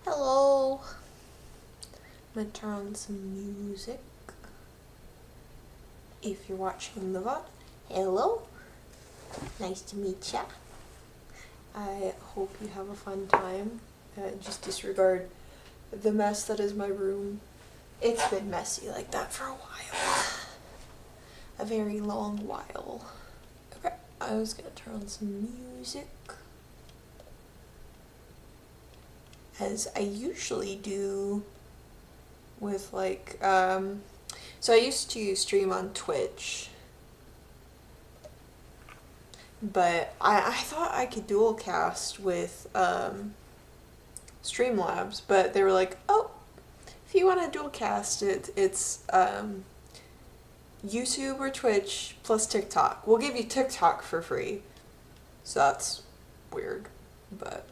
Hello. I'm gonna turn on some music. If you're watching the VOD, hello. Nice to meet ya. I hope you have a fun time. Just disregard the mess that is my room. It's been messy like that for a while. A very long while. Okay, I was gonna turn on some music, as I usually do with so I used to stream on Twitch, but I thought I could dual cast with Streamlabs, but they were like, oh, if you want to dual cast it's YouTube or Twitch plus TikTok. We'll give you TikTok for free. So that's weird, but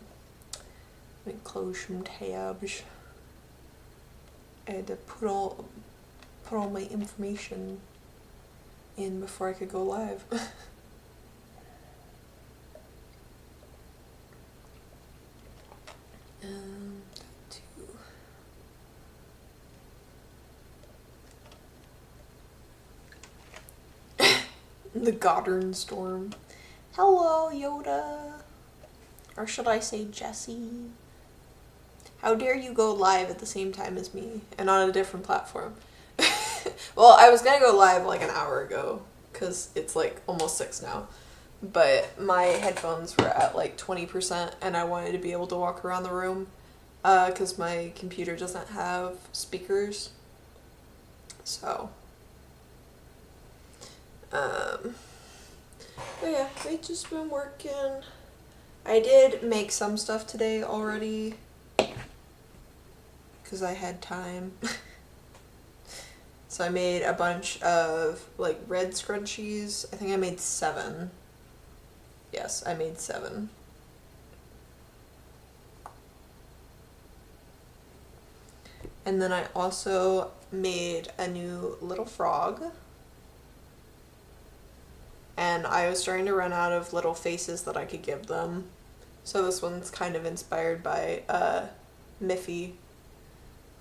let me close some tabs. I had to put all my information in before I could go live. The Goddard Storm. Hello, Yoda. Or should I say Jesse? How dare you go live at the same time as me and on a different platform? Well, I was gonna go live like an hour ago because it's like almost 6 now. But my headphones were at like 20% and I wanted to be able to walk around the room because my computer doesn't have speakers. So, but yeah, we've just been working. I did make some stuff today already because I had time. So I made a bunch of like red scrunchies. I think I made 7. Yes, I made 7. And then I also made a new little frog. And I was starting to run out of little faces that I could give them. So this one's kind of inspired by Miffy.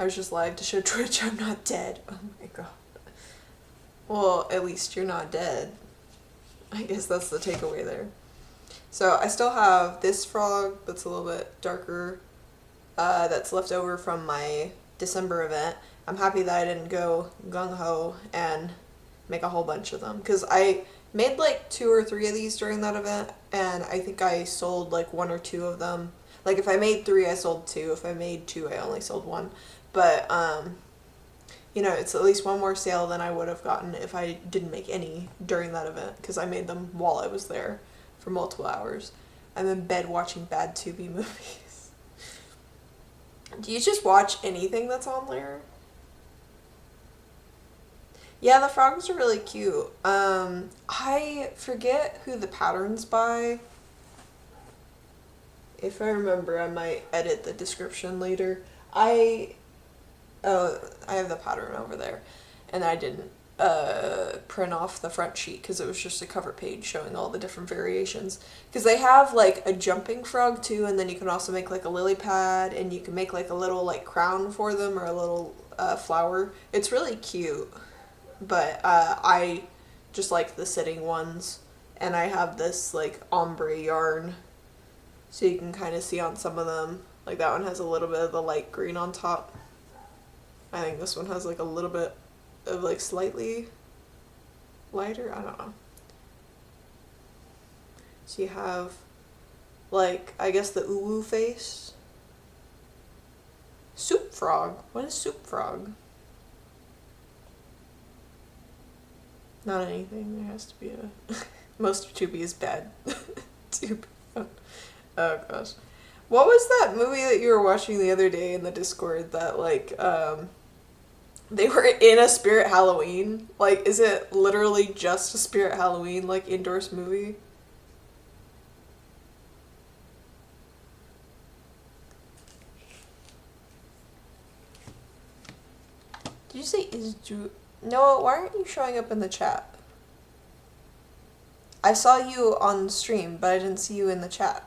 I was just live to show Twitch I'm not dead. Oh my god. Well, at least you're not dead. I guess that's the takeaway there. So I still have this frog that's a little bit darker, that's left over from my December event. I'm happy that I didn't go gung-ho and make a whole bunch of them, because I made like 2 or 3 of these during that event, and I think I sold like 1 or 2 of them. Like if I made 3, I sold 2. If I made 2, I only sold 1. But, you know, it's at least 1 more sale than I would have gotten if I didn't make any during that event, because I made them while I was there for multiple hours. I'm in bed watching bad Tubi movies. Do you just watch anything that's on there? Yeah, the frogs are really cute. I forget who the pattern's by. If I remember, I might edit the description later. I have the pattern over there, and I didn't print off the front sheet because it was just a cover page showing all the different variations. Because they have like a jumping frog too, and then you can also make like a lily pad, and you can make like a little like crown for them or a little flower. It's really cute, but I just like the sitting ones, and I have this like ombre yarn, so you can kind of see on some of them. Like that one has a little bit of the light green on top. I think this one has like a little bit of like slightly lighter. I don't know. So you have like, I guess the uwu face. Soup frog. What is soup frog? Not anything. There has to be a... Most of Tubi is bad. Tubi. Oh gosh. What was that movie that you were watching the other day in the Discord that like they were in a Spirit Halloween? Like, is it literally just a Spirit Halloween like endorsed movie? Did you say is Ju... Noah, why aren't you showing up in the chat? I saw you on stream, but I didn't see you in the chat.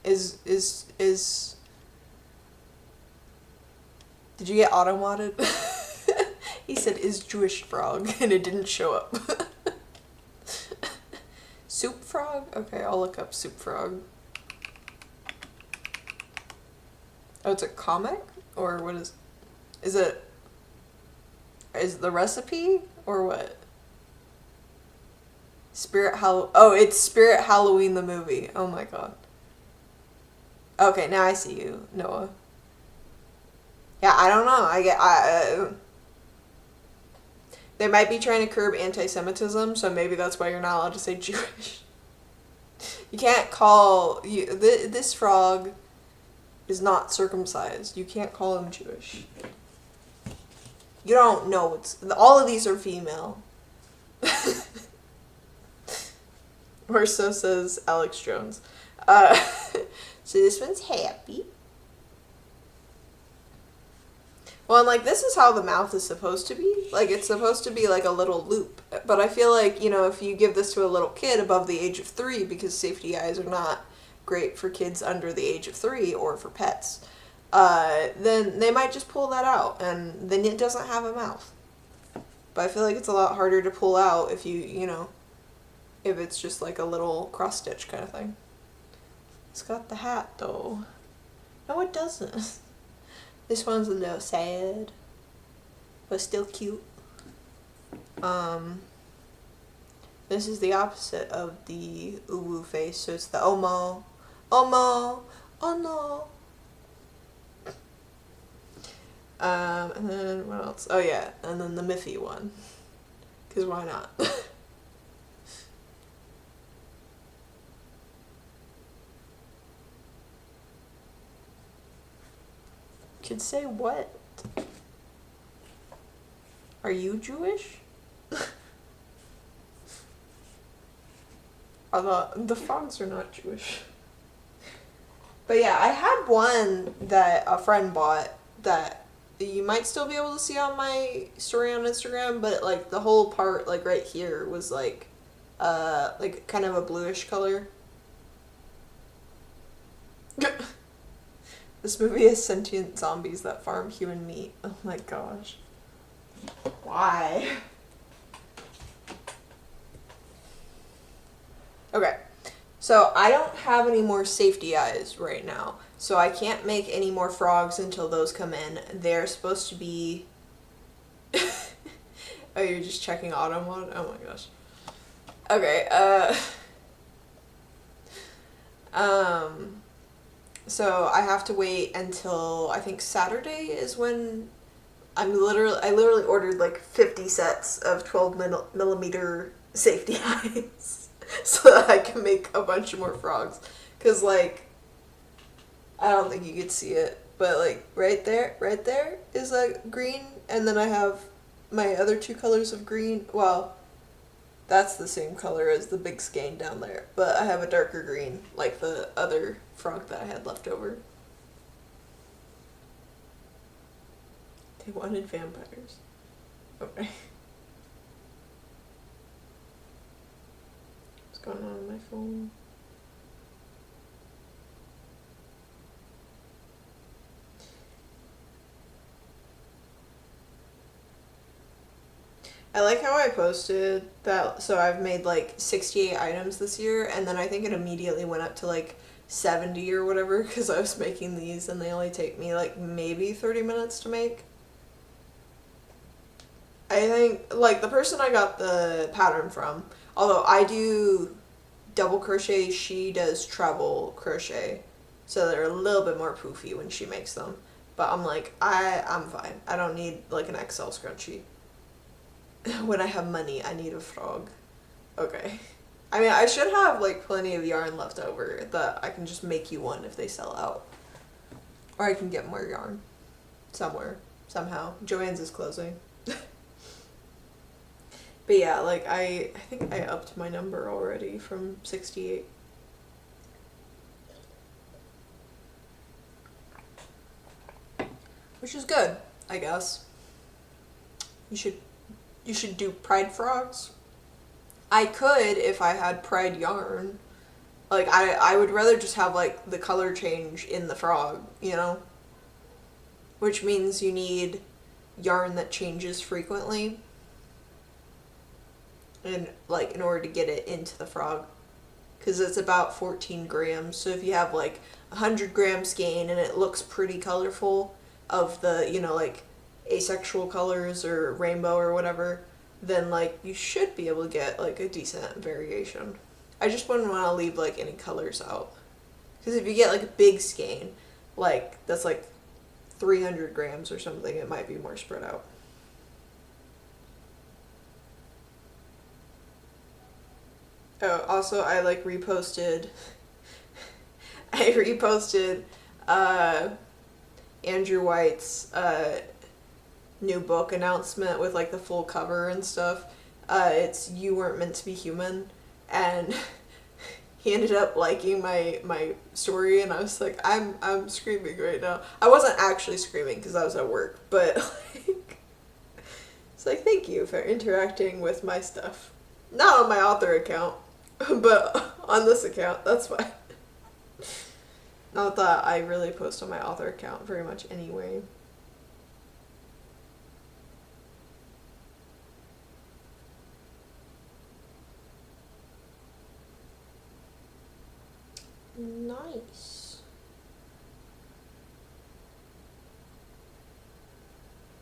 Is did you get automated? He said, is Jewish frog, and it didn't show up. Soup frog? Okay, I'll look up soup frog. Oh, it's a comic? Or what is it the recipe? Or what? It's Spirit Halloween the movie. Oh my god. Okay, now I see you, Noah. Yeah, I don't know. They might be trying to curb anti-Semitism, so maybe that's why you're not allowed to say Jewish. You can't call this frog is not circumcised. You can't call him Jewish. You don't know all of these are female. Or so says Alex Jones. So this one's happy. Well, and like, this is how the mouth is supposed to be. Like, it's supposed to be like a little loop. But I feel like, if you give this to a little kid above the age of 3, because safety eyes are not great for kids under the age of 3 or for pets, then they might just pull that out, and then it doesn't have a mouth. But I feel like it's a lot harder to pull out if if it's just like a little cross-stitch kind of thing. It's got the hat, though. No, it doesn't. This one's a little sad, but still cute. This is the opposite of the uwu face, so it's the omo, oh no. And then what else? Oh yeah, and then the Miffy one, because why not? Could say what? Are you Jewish? The frogs are not Jewish. But yeah, I had one that a friend bought that you might still be able to see on my story on Instagram, but like the whole part like right here was like kind of a bluish color. This movie has sentient zombies that farm human meat. Oh my gosh. Why? Okay. So I don't have any more safety eyes right now. So I can't make any more frogs until those come in. They're supposed to be... Oh, you're just checking auto mode? Oh my gosh. Okay, so I have to wait until I think Saturday is when I literally ordered like 50 sets of 12 millimeter safety eyes so that I can make a bunch of more frogs. Cause like, I don't think you could see it, but like right there is a green, and then I have my other 2 colors of green. Well, that's the same color as the big skein down there, but I have a darker green, like the other frog that I had left over. They wanted vampires. Okay. What's going on my phone? I like how I posted that, so I've made like 68 items this year, and then I think it immediately went up to like 70 or whatever, because I was making these and they only take me like maybe 30 minutes to make. I think, like, the person I got the pattern from, although I do double crochet, she does treble crochet, so they're a little bit more poofy when she makes them. But I'm like, I'm fine. I don't need like an XL scrunchie. When I have money, I need a frog. Okay. I mean, I should have like plenty of yarn left over that I can just make you one if they sell out. Or I can get more yarn somewhere, somehow. Joann's is closing. But yeah, like I think I upped my number already from 68. Which is good, I guess. You should do pride frogs. I could if I had pride yarn, Like, I would rather just have, like, the color change in the frog, you know? Which means you need yarn that changes frequently. And, like, in order to get it into the frog. Because it's about 14 grams. So if you have, like, 100 gram skein and it looks pretty colorful of the, you know, like, asexual colors or rainbow or whatever, then, like, you should be able to get, like, a decent variation. I just wouldn't want to leave, like, any colors out. Because if you get, like, a big skein, like, that's, like, 300 grams or something, it might be more spread out. Oh, also, I, like, reposted... I reposted, Andrew White's, new book announcement with, like, the full cover and stuff. It's You Weren't Meant to Be Human, and he ended up liking my story, and I was like, I'm screaming right now. I wasn't actually screaming because I was at work, but, like, it's like, thank you for interacting with my stuff. Not on my author account, but on this account, that's why. Not that I really post on my author account very much anyway. Nice.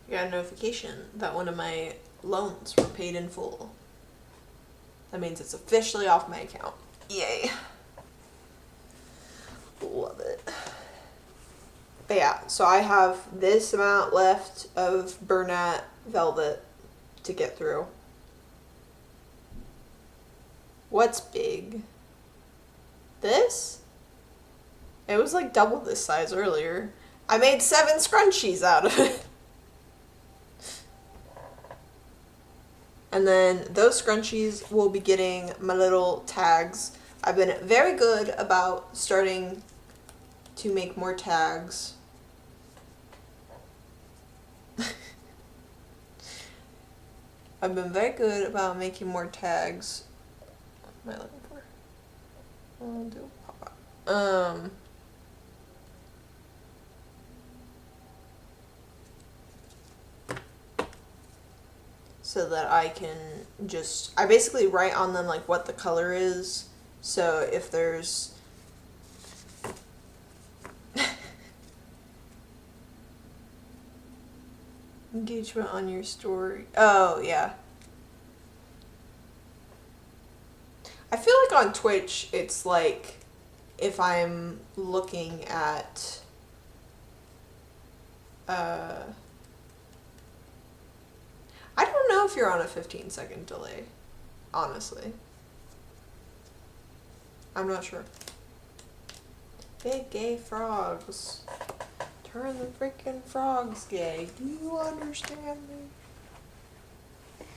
I got a notification that one of my loans were paid in full. That means it's officially off my account. Yay. Love it. But yeah, so I have this amount left of Bernat velvet to get through. What's big? This? It was like double this size earlier. I made 7 scrunchies out of it. And then those scrunchies will be getting my little tags. I've been very good about starting to make more tags. I've been very good about making more tags. What am I looking for? I'll do pop-up. So that I can just, I basically write on them like what the color is. So if there's engagement on your story. Oh, yeah. I feel like on Twitch, it's like if I'm looking at I don't know if you're on a 15-second delay, honestly. I'm not sure. Big gay frogs. Turn the freaking frogs gay. Do you understand me?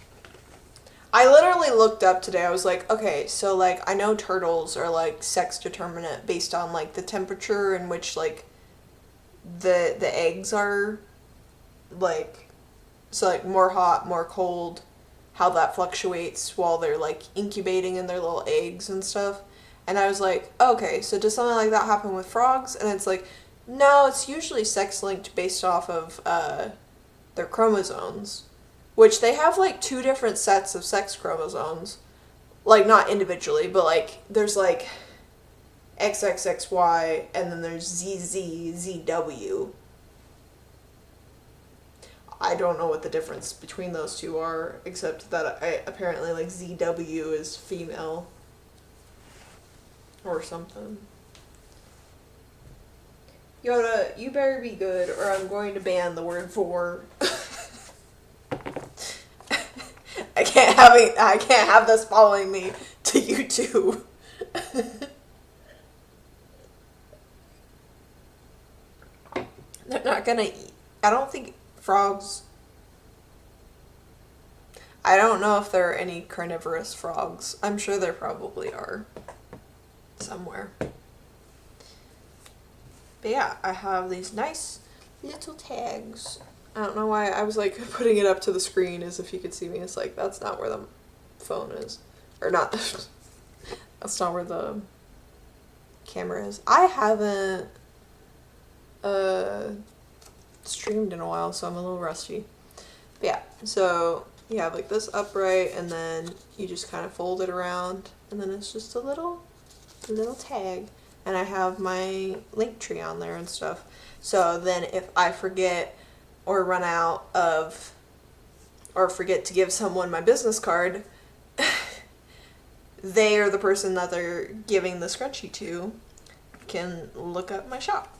I literally looked up today. I was like, okay, so, like, I know turtles are, like, sex determinate based on, like, the temperature in which, like, the eggs are, like, so, like, more hot, more cold, how that fluctuates while they're, like, incubating in their little eggs and stuff. And I was like, okay, so does something like that happen with frogs? And it's like, no, it's usually sex-linked based off of their chromosomes, which they have, like, 2 different sets of sex chromosomes. Like, not individually, but, like, there's, like, XXXY, and then there's ZZ, ZW. I don't know what the difference between those two are, except that apparently, like, ZW is female. Or something. Yoda, you better be good, or I'm going to ban the word for. I can't have this following me to YouTube. They're not gonna eat. I don't think frogs. I don't know if there are any carnivorous frogs. I'm sure there probably are. Somewhere. But yeah, I have these nice little tags. I don't know why I was like putting it up to the screen as if you could see me. It's like, that's not where the phone is. Or not. That's not where the camera is. I haven't streamed in a while, so I'm a little rusty. But yeah, so you have like this upright, and then you just kind of fold it around, and then it's just a little tag. And I have my link tree on there and stuff. So then if I forget or run out of, or forget to give someone my business card, they or the person that they're giving the scrunchie to can look up my shop.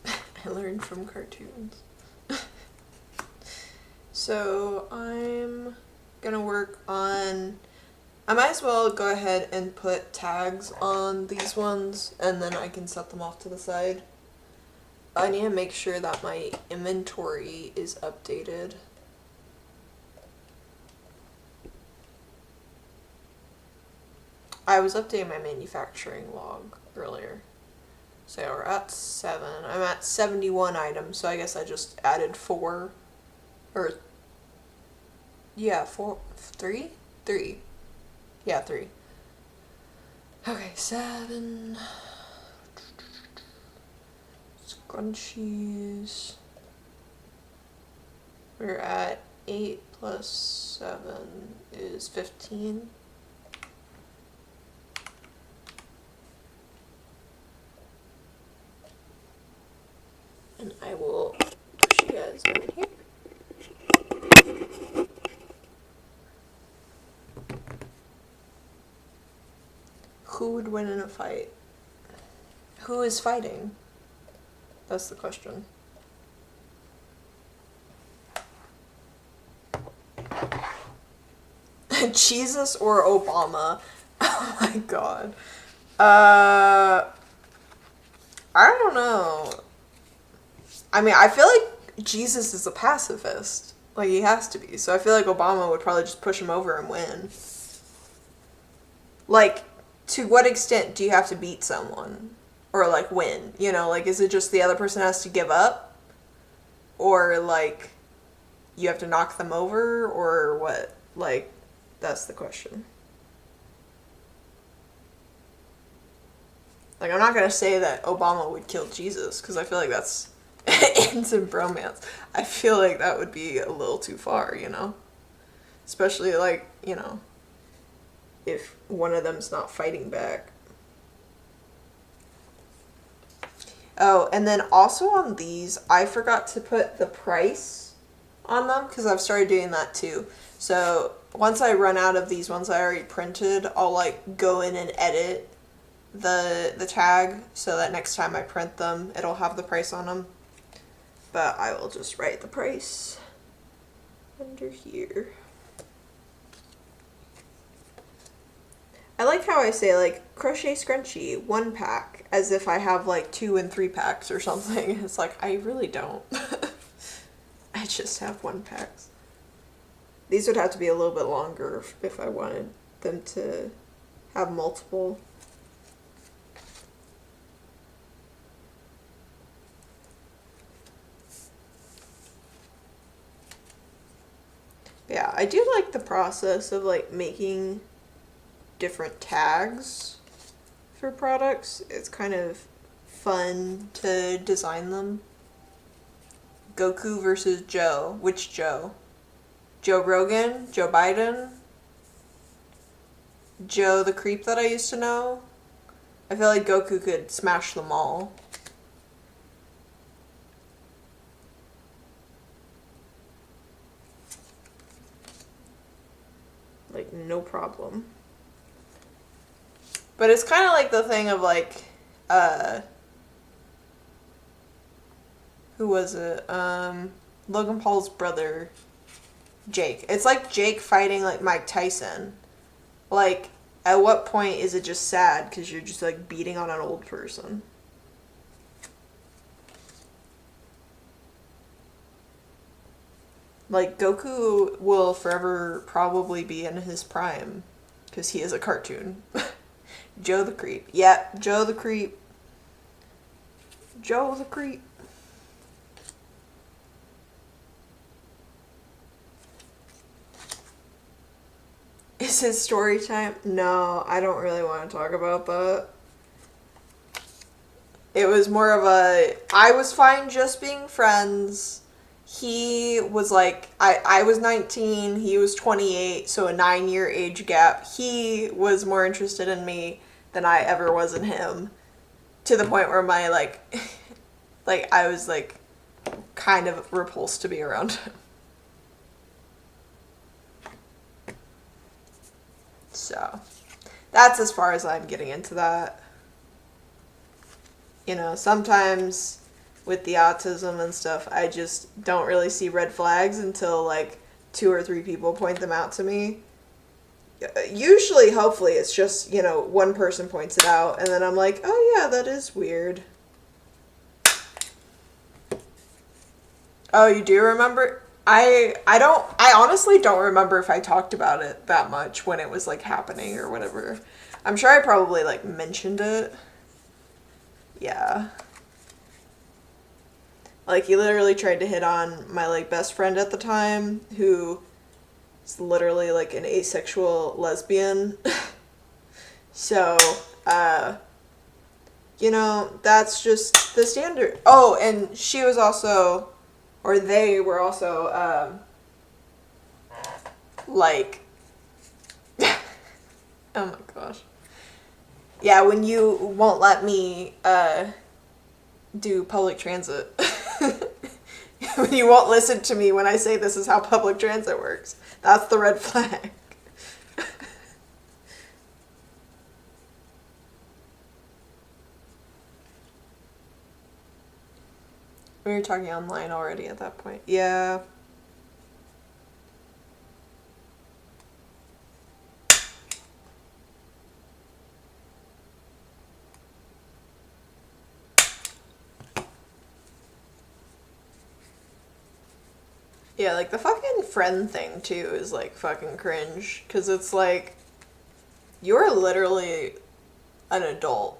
I learned from cartoons. So I'm gonna work on, I might as well go ahead and put tags on these ones, and then I can set them off to the side. I need to make sure that my inventory is updated. I was updating my manufacturing log earlier. So we're at 7. I'm at 71 items, so I guess I just added 4. Or, yeah, 4, 3? 3. Yeah, 3. Okay, 7. Scrunchies. We're at 8 plus 7 is 15. And I will push you guys in here. Who would win in a fight? Who is fighting? That's the question. Jesus or Obama? Oh my god. I don't know. I mean, I feel like Jesus is a pacifist. Like, he has to be. So I feel like Obama would probably just push him over and win. Like, to what extent do you have to beat someone? Or, like, win? You know, like, is it just the other person has to give up? Or, like, you have to knock them over? Or what? Like, that's the question. Like, I'm not gonna say that Obama would kill Jesus, because I feel like that's instant bromance. I feel like that would be a little too far, you know? Especially, like, you know, if one of them's not fighting back. Oh, and then also on these, I forgot to put the price on them, because I've started doing that too. So once I run out of these ones I already printed, I'll like go in and edit the tag so that next time I print them, it'll have the price on them. But I will just write the price under here. I like how I say, like, crochet scrunchie, 1 pack, as if I have, like, 2 and 3 packs or something. It's like, I really don't. I just have 1 packs. These would have to be a little bit longer if I wanted them to have multiple. Yeah, I do like the process of, like, making different tags for products. It's kind of fun to design them. Goku versus Joe. Which Joe? Joe Rogan? Joe Biden? Joe the creep that I used to know? I feel like Goku could smash them all. Like, no problem. But it's kind of like the thing of, like, who was it? Logan Paul's brother, Jake. It's like Jake fighting, like, Mike Tyson. Like, at what point is it just sad because you're just, like, beating on an old person? Like, Goku will forever probably be in his prime because he is a cartoon. Joe the creep. Yeah, Joe the creep. Joe the creep. Is This is story time? No, I don't really want to talk about that. It was more of I was fine just being friends. He was like, I was 19, he was 28, so a 9-year age gap. He was more interested in me than I ever was in him. To the point where my, I was, kind of repulsed to be around him. So, that's as far as I'm getting into that. You know, sometimes with the autism and stuff, I just don't really see red flags until, 2 or 3 people point them out to me. Usually, hopefully, it's just, one person points it out, and then I'm like, oh yeah, that is weird. Oh, you do remember? I honestly don't remember if I talked about it that much when it was, happening or whatever. I'm sure I probably, mentioned it. Yeah. He literally tried to hit on my, best friend at the time, who is literally, an asexual lesbian. So, that's just the standard. Oh, and she was also, or they were also, oh my gosh. Yeah, when you won't let me, do public transit. When you won't listen to me when I say this is how public transit works. That's the red flag. We were talking online already at that point. Yeah. Yeah, the fucking friend thing, too, is, fucking cringe. Because it's you're literally an adult.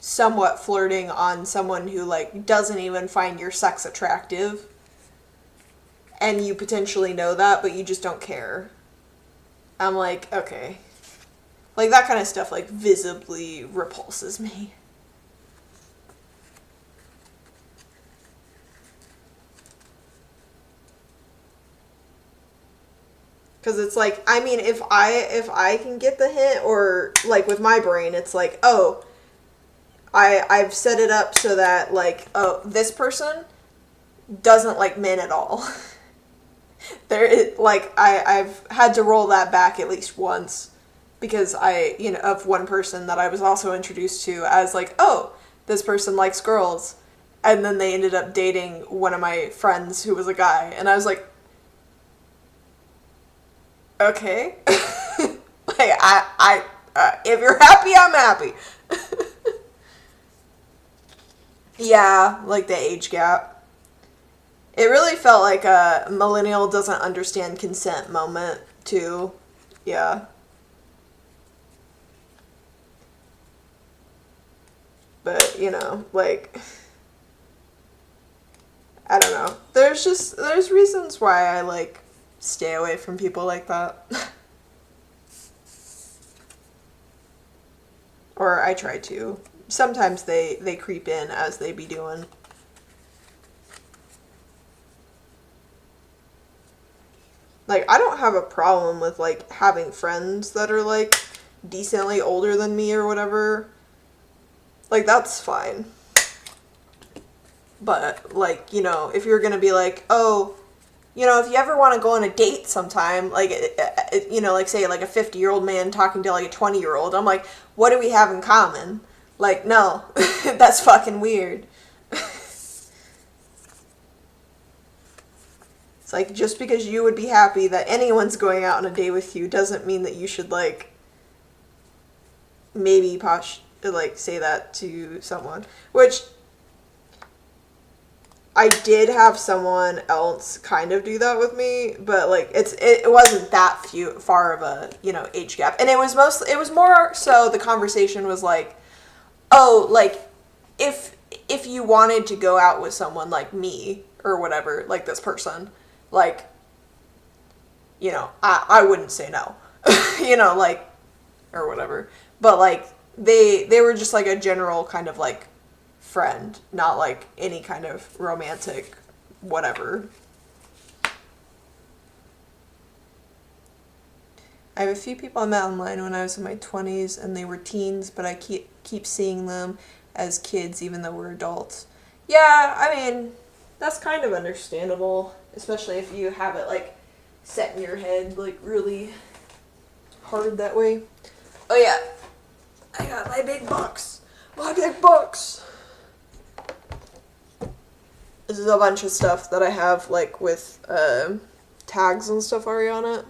Somewhat flirting on someone who, doesn't even find your sex attractive. And you potentially know that, but you just don't care. I'm okay. That kind of stuff, visibly repulses me. Because it's I mean, if I can get the hint, or, with my brain, it's oh, I've set it up so that, oh, this person doesn't like men at all. I've had to roll that back at least once, because of one person that I was also introduced to as, oh, this person likes girls. And then they ended up dating one of my friends who was a guy, and I was like, okay. If you're happy, I'm happy. Yeah, the age gap. It really felt like a millennial doesn't understand consent moment, too. Yeah. But, I don't know. There's reasons why I, stay away from people like that. Or I try to. Sometimes they creep in as they be doing. I don't have a problem with, having friends that are, decently older than me or whatever. That's fine. But, if you're gonna be oh, if you ever want to go on a date sometime, say, a 50-year-old man talking to, a 20-year-old, I'm what do we have in common? No, that's fucking weird. It's just because you would be happy that anyone's going out on a date with you doesn't mean that you should, maybe say that to someone. Which, I did have someone else kind of do that with me, but, it wasn't that far of a, age gap. And it was more so the conversation was oh, if you wanted to go out with someone like me, or whatever, this person, you know, I wouldn't say no. You know, like, or whatever. But, like, they were just, like, a general kind of, like, friend. Not, like, any kind of romantic whatever. I have a few people I met online when I was in my 20s, and they were teens, but I keep seeing them as kids even though we're adults. Yeah, I mean, that's kind of understandable, especially if you have it, like, set in your head, like, really hard that way. Oh, yeah. I got my big box. My big box. This is a bunch of stuff that I have, like, with tags and stuff already on it.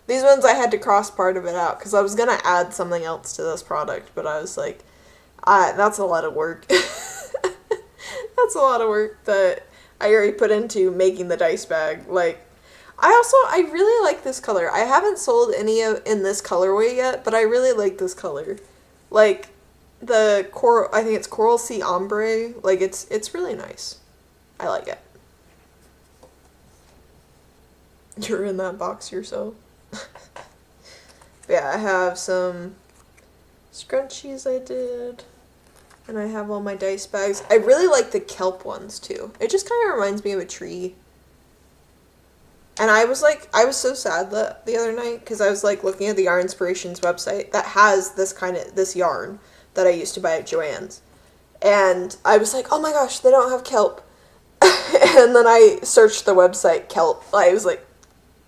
These ones I had to cross part of it out because I was going to add something else to this product, but I was like, that's a lot of work. That's a lot of work that I already put into making the dice bag. Like, I really like this color. I haven't sold any in this colorway yet, but I really like this color. Like, the coral, I think it's Coral Sea Ombre. Like, it's really nice. I like it. You're in that box yourself. Yeah, I have some scrunchies I did, and I have all my dice bags. I really like the kelp ones too. It just kind of reminds me of a tree. And I was so sad the other night because I was like looking at the Yarn Inspirations website that has this yarn that I used to buy at Joann's, and I was like, oh my gosh, they don't have kelp. And then I searched the website kelp. I was like,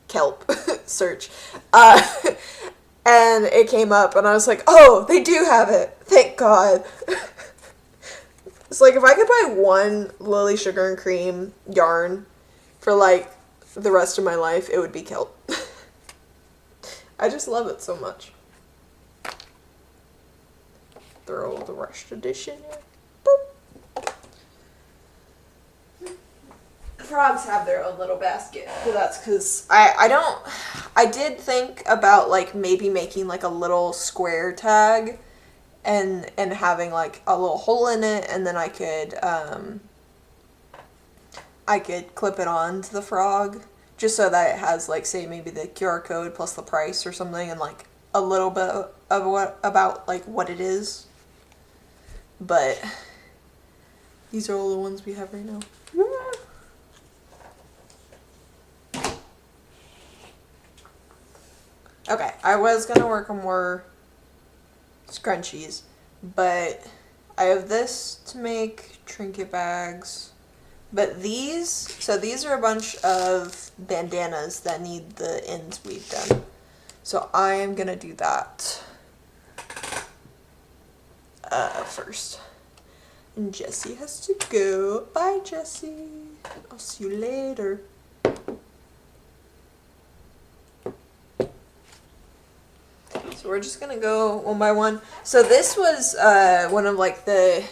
kelp search, and it came up, and I was like, oh, they do have it, thank God. It's like, if I could buy one Lily Sugar and Cream yarn for like the rest of my life, it would be kelp. I just love it so much. Throw the rushed edition in. Frogs have their own little basket, but that's because I did think about like maybe making like a little square tag and having like a little hole in it, and then I could clip it on to the frog just so that it has like, say, maybe the QR code plus the price or something, and like a little bit of what it is. But these are all the ones we have right now. Okay, I was going to work on more scrunchies, but I have this to make trinket bags. But these are a bunch of bandanas that need the ends weaved in. So I am going to do that first. And Jessie has to go. Bye, Jessie. I'll see you later. So we're just gonna go one by one. So this was one of like the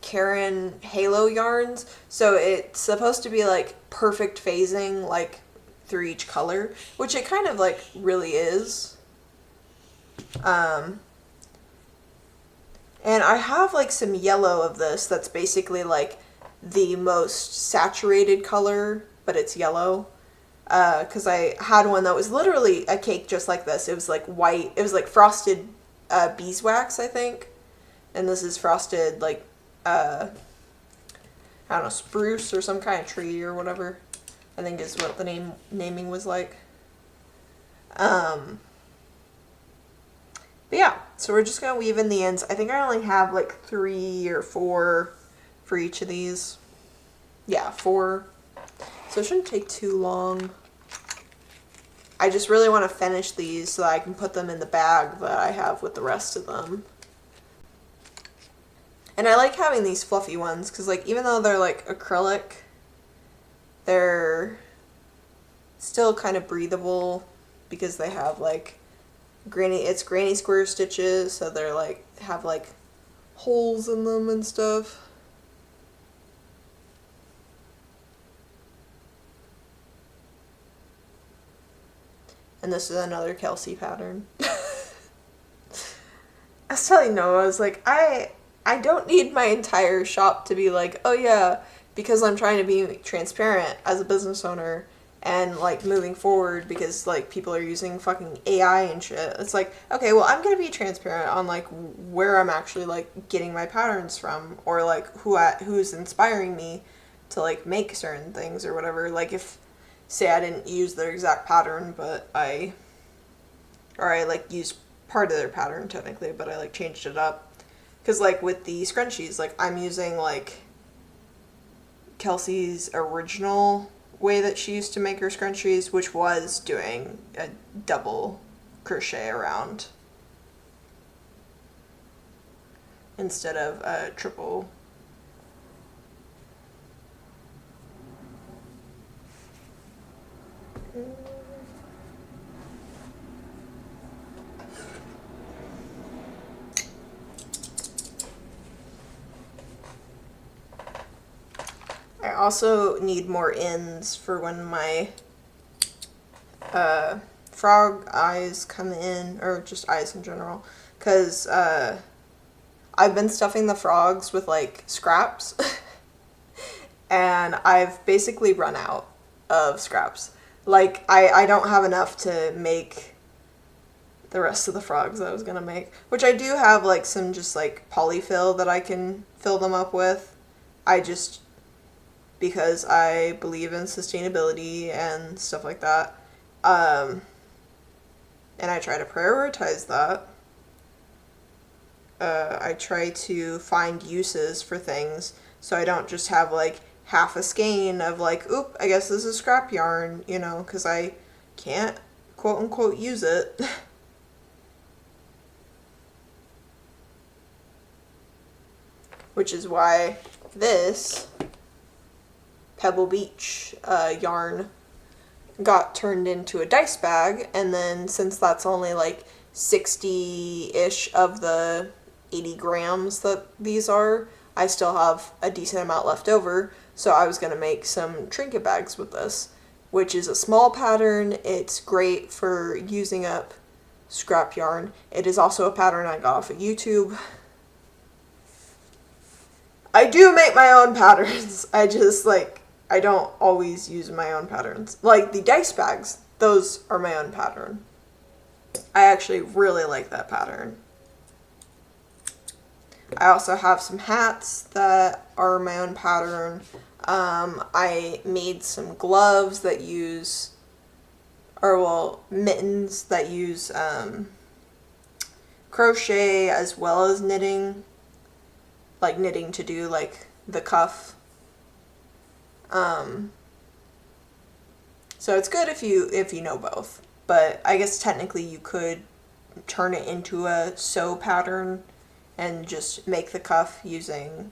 Karen Halo yarns. So it's supposed to be like perfect phasing like through each color, which it kind of like really is. And I have like some yellow of this that's basically like the most saturated color, but it's yellow. Because I had one that was literally a cake just like this. It was like white. It was like frosted beeswax, I think. And this is frosted like, I don't know, spruce or some kind of tree or whatever, I think is what the naming was like. But yeah, so we're just going to weave in the ends. I think I only have like 3 or 4 for each of these. Yeah, 4. So it shouldn't take too long. I just really want to finish these so that I can put them in the bag that I have with the rest of them. And I like having these fluffy ones because, like, even though they're like acrylic, they're still kind of breathable because they have like granny square stitches, so they're like have like holes in them and stuff. And this is another Kelsey pattern. I was telling Noah, I was like, I don't need my entire shop to be like, oh yeah, because I'm trying to be transparent as a business owner And, like, moving forward, because, like, people are using fucking AI and shit, it's like, okay, well, I'm gonna be transparent on, like, where I'm actually, like, getting my patterns from, or, like, who's inspiring me to, like, make certain things or whatever. Like, if, say, I didn't use their exact pattern, but I like, used part of their pattern, technically, but I, like, changed it up. Because, like, with the scrunchies, like, I'm using, like, Kelsey's original way that she used to make her scrunchies, which was doing a double crochet around instead of a triple. I also need more ends for when my frog eyes come in, or just eyes in general, because I've been stuffing the frogs with, like, scraps, and I've basically run out of scraps. Like, I don't have enough to make the rest of the frogs I was gonna make, which I do have, like, some just, like, polyfill that I can fill them up with. Because I believe in sustainability and stuff like that. And I try to prioritize that. I try to find uses for things, so I don't just have, like, half a skein of, like, oop, I guess this is scrap yarn, you know, because I can't, quote unquote, use it. Which is why this Pebble Beach yarn got turned into a dice bag, and then since that's only like 60-ish of the 80 grams that these are, I still have a decent amount left over, so I was going to make some trinket bags with this, which is a small pattern. It's great for using up scrap yarn. It is also a pattern I got off of YouTube. I do make my own patterns. I don't always use my own patterns. Like the dice bags, those are my own pattern. I actually really like that pattern. I also have some hats that are my own pattern. I made some gloves that use, mittens that use crochet as well as knitting. Like knitting to do like the cuff. So it's good if you know both, but I guess technically you could turn it into a sew pattern and just make the cuff using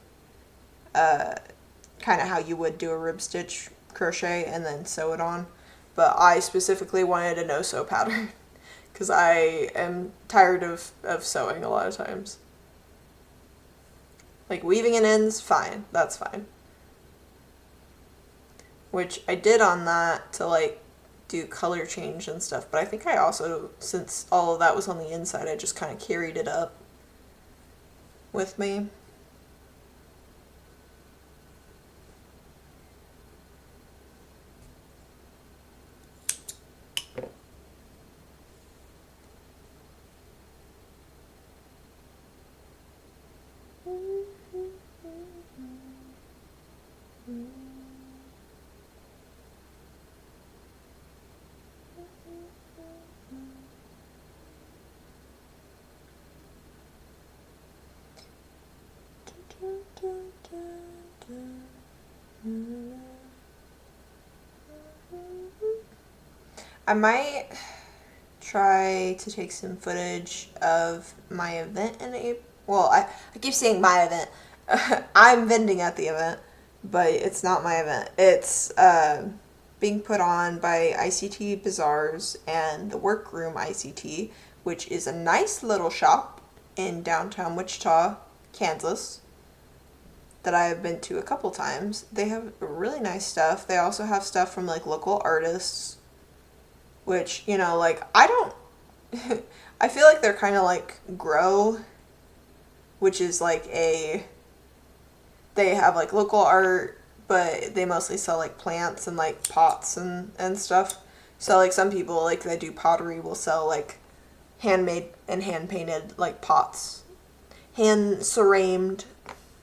kind of how you would do a rib stitch crochet and then sew it on. But I specifically wanted a no-sew pattern because I am tired of sewing a lot of times. Like weaving in ends, fine, that's fine. Which I did on that to like do color change and stuff, but I think I also, since all of that was on the inside, I just kind of carried it up with me. I might try to take some footage of my event in April. Well, I keep saying my event. I'm vending at the event, but it's not my event. It's being put on by ICT Bazaars and the Workroom ICT, which is a nice little shop in downtown Wichita, Kansas, that I have been to a couple times. They have really nice stuff. They also have stuff from like local artists, which, you know, like I don't I feel like they're kind of like Grow, which is like they have like local art, but they mostly sell like plants and like pots and stuff. So like some people like that do pottery will sell like handmade and hand painted like pots, hand cerammed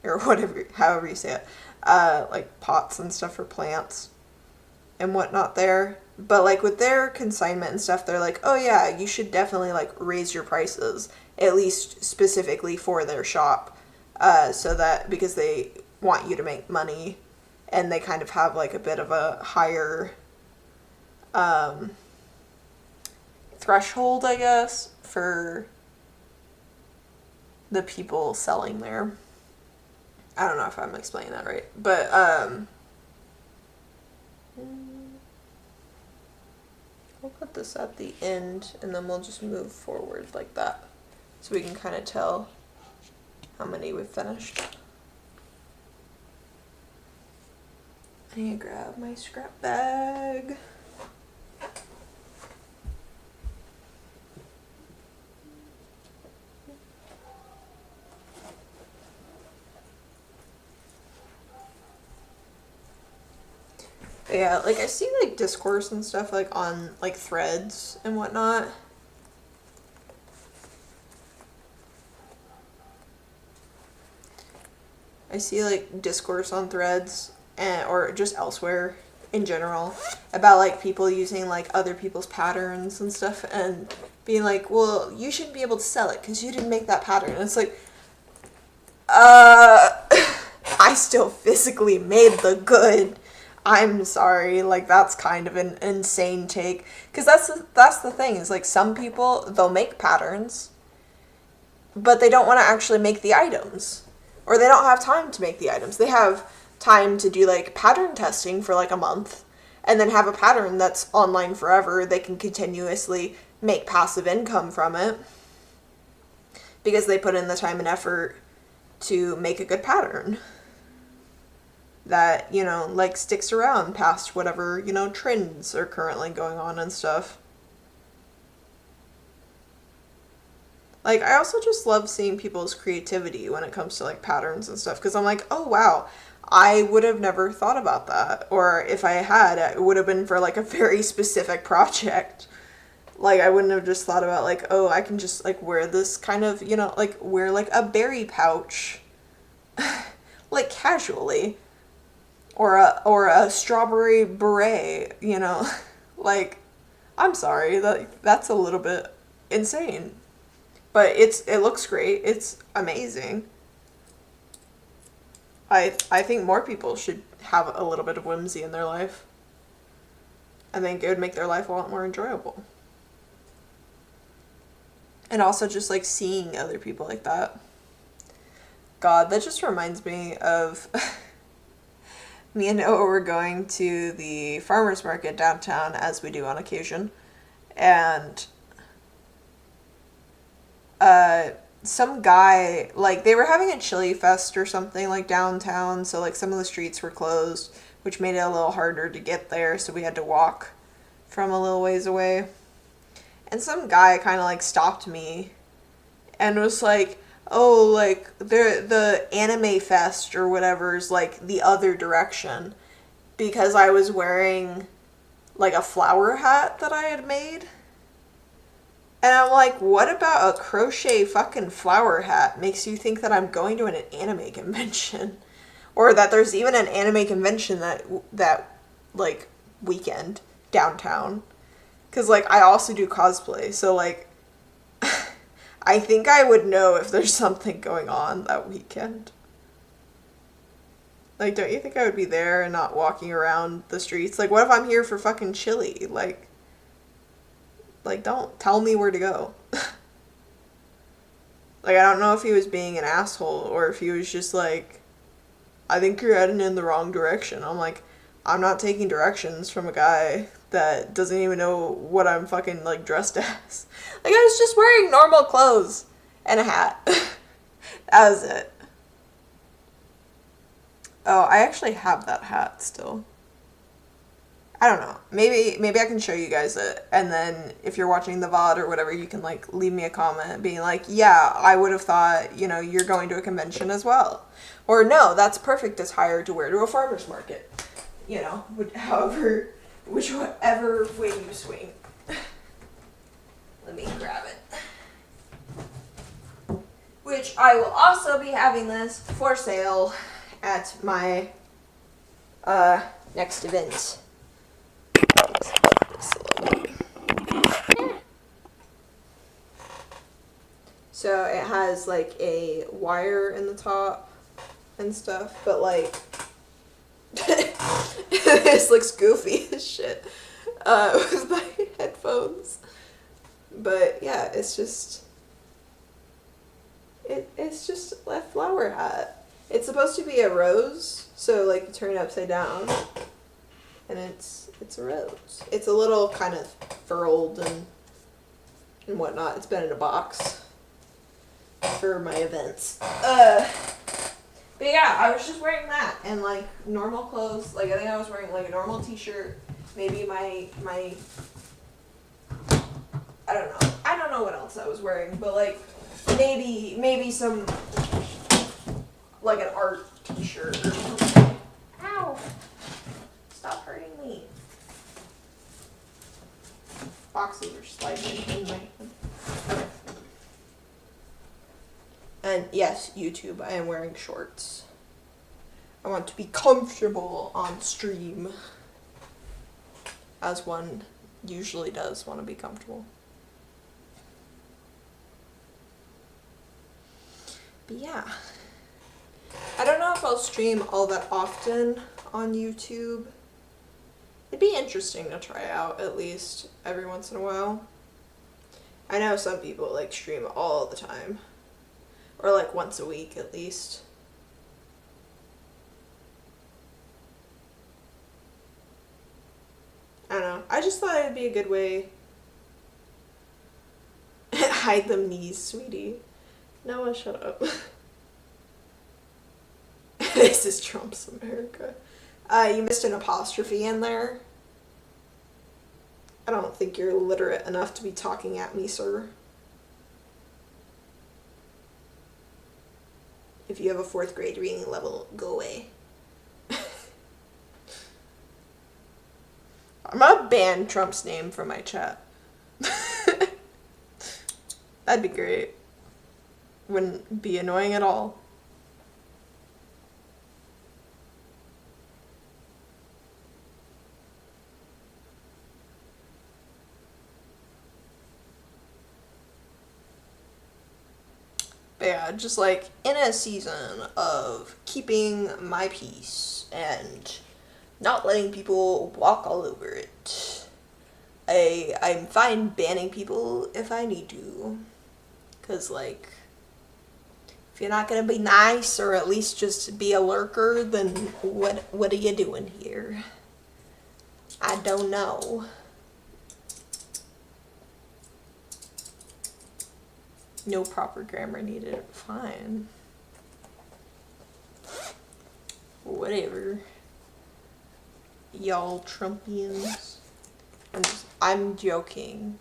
or whatever, however you say it, like pots and stuff for plants and whatnot there. But like with their consignment and stuff, they're like, oh yeah, you should definitely like raise your prices, at least specifically for their shop, so that because they want you to make money, and they kind of have like a bit of a higher threshold, I guess, for the people selling there. I don't know if I'm explaining that right, but we'll put this at the end, and then we'll just move forward like that, so we can kind of tell how many we've finished. I need to grab my scrap bag. Yeah, like I see like discourse and stuff like on like threads and whatnot. I see like discourse on threads or just elsewhere in general about like people using like other people's patterns and stuff and being like, well, you shouldn't be able to sell it because you didn't make that pattern. And it's like, I still physically made the good. I'm sorry, like that's kind of an insane take, because that's the thing is like some people, they'll make patterns but they don't want to actually make the items, or they don't have time to make the items. They have time to do like pattern testing for like a month and then have a pattern that's online forever. They can continuously make passive income from it because they put in the time and effort to make a good pattern that, you know, like sticks around past whatever, you know, trends are currently going on and stuff. Like, I also just love seeing people's creativity when it comes to like patterns and stuff, because I'm like, oh wow, I would have never thought about that. Or if I had, it would have been for like a very specific project. Like, I wouldn't have just thought about like, oh, I can just like wear this kind of, you know, like wear like a berry pouch like casually. Or a strawberry beret, you know. Like, I'm sorry, that's a little bit insane. But it looks great. It's amazing. I think more people should have a little bit of whimsy in their life. I think it would make their life a lot more enjoyable. And also just like seeing other people like that. God, that just reminds me of me and Noah were going to the farmer's market downtown, as we do on occasion, and some guy, like, they were having a chili fest or something, like, downtown, so, like, some of the streets were closed, which made it a little harder to get there, so we had to walk from a little ways away, and some guy kind of, like, stopped me, and was like, oh, like, the anime fest or whatever is, like, the other direction, because I was wearing, like, a flower hat that I had made. And I'm like, what about a crochet fucking flower hat makes you think that I'm going to an anime convention? Or that there's even an anime convention that like, weekend downtown. Because, like, I also do cosplay, so, like, I think I would know if there's something going on that weekend. Like, don't you think I would be there and not walking around the streets? Like, what if I'm here for fucking chili? Like, don't tell me where to go. Like, I don't know if he was being an asshole or if he was just like, I think you're heading in the wrong direction. I'm like, I'm not taking directions from a guy that doesn't even know what I'm fucking, like, dressed as. Like, I was just wearing normal clothes and a hat. That was it. Oh, I actually have that hat still. I don't know. Maybe I can show you guys it, and then if you're watching the VOD or whatever, you can like leave me a comment being like, yeah, I would have thought, you know, you're going to a convention as well. Or no, that's perfect attire to wear to a farmer's market. You know, whichever way you swing. Let me grab it. Which I will also be having this for sale at my next event. So it has like a wire in the top and stuff, but like this looks goofy as shit with my headphones. But yeah, it's just a flower hat. It's supposed to be a rose, so like you turn it upside down, and it's a rose. It's a little kind of furled and whatnot. It's been in a box for my events. But yeah, I was just wearing that and like normal clothes. Like I think I was wearing like a normal t-shirt, maybe my I don't know what else I was wearing, but like maybe some like an art t-shirt or something. Ow! Stop hurting me. Boxes are sliding in my hand. Okay. And yes, YouTube, I am wearing shorts. I want to be comfortable on stream, as one usually does want to be comfortable. But yeah, I don't know if I'll stream all that often on YouTube. It'd be interesting to try out at least every once in a while. I know some people like stream all the time. Or like once a week at least. I don't know. I just thought it'd be a good way. Hide them knees, sweetie. Noah, shut up. This is Trump's America. You missed an apostrophe in there. I don't think you're literate enough to be talking at me, sir. If you have a 4th grade reading level, go away. I'm gonna ban Trump's name from my chat. That'd be great. Wouldn't be annoying at all. But yeah, just like in a season of keeping my peace and not letting people walk all over it. I'm fine banning people if I need to. 'Cause like, if you're not gonna be nice or at least just be a lurker, then what are you doing here? I don't know. No proper grammar needed. Fine. Whatever. Y'all Trumpians. I'm joking.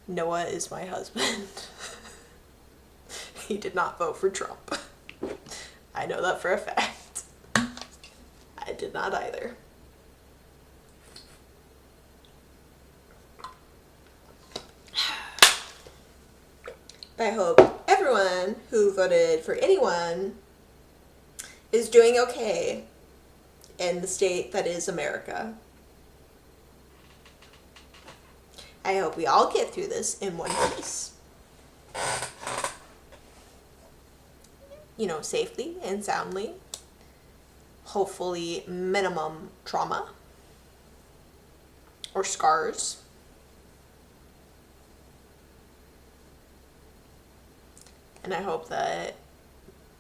Noah is my husband. He did not vote for Trump. I know that for a fact. I did not either. I hope everyone who voted for anyone is doing okay in the state that is America. I hope we all get through this in one piece. You know, safely and soundly. Hopefully minimum trauma or scars. And I hope that,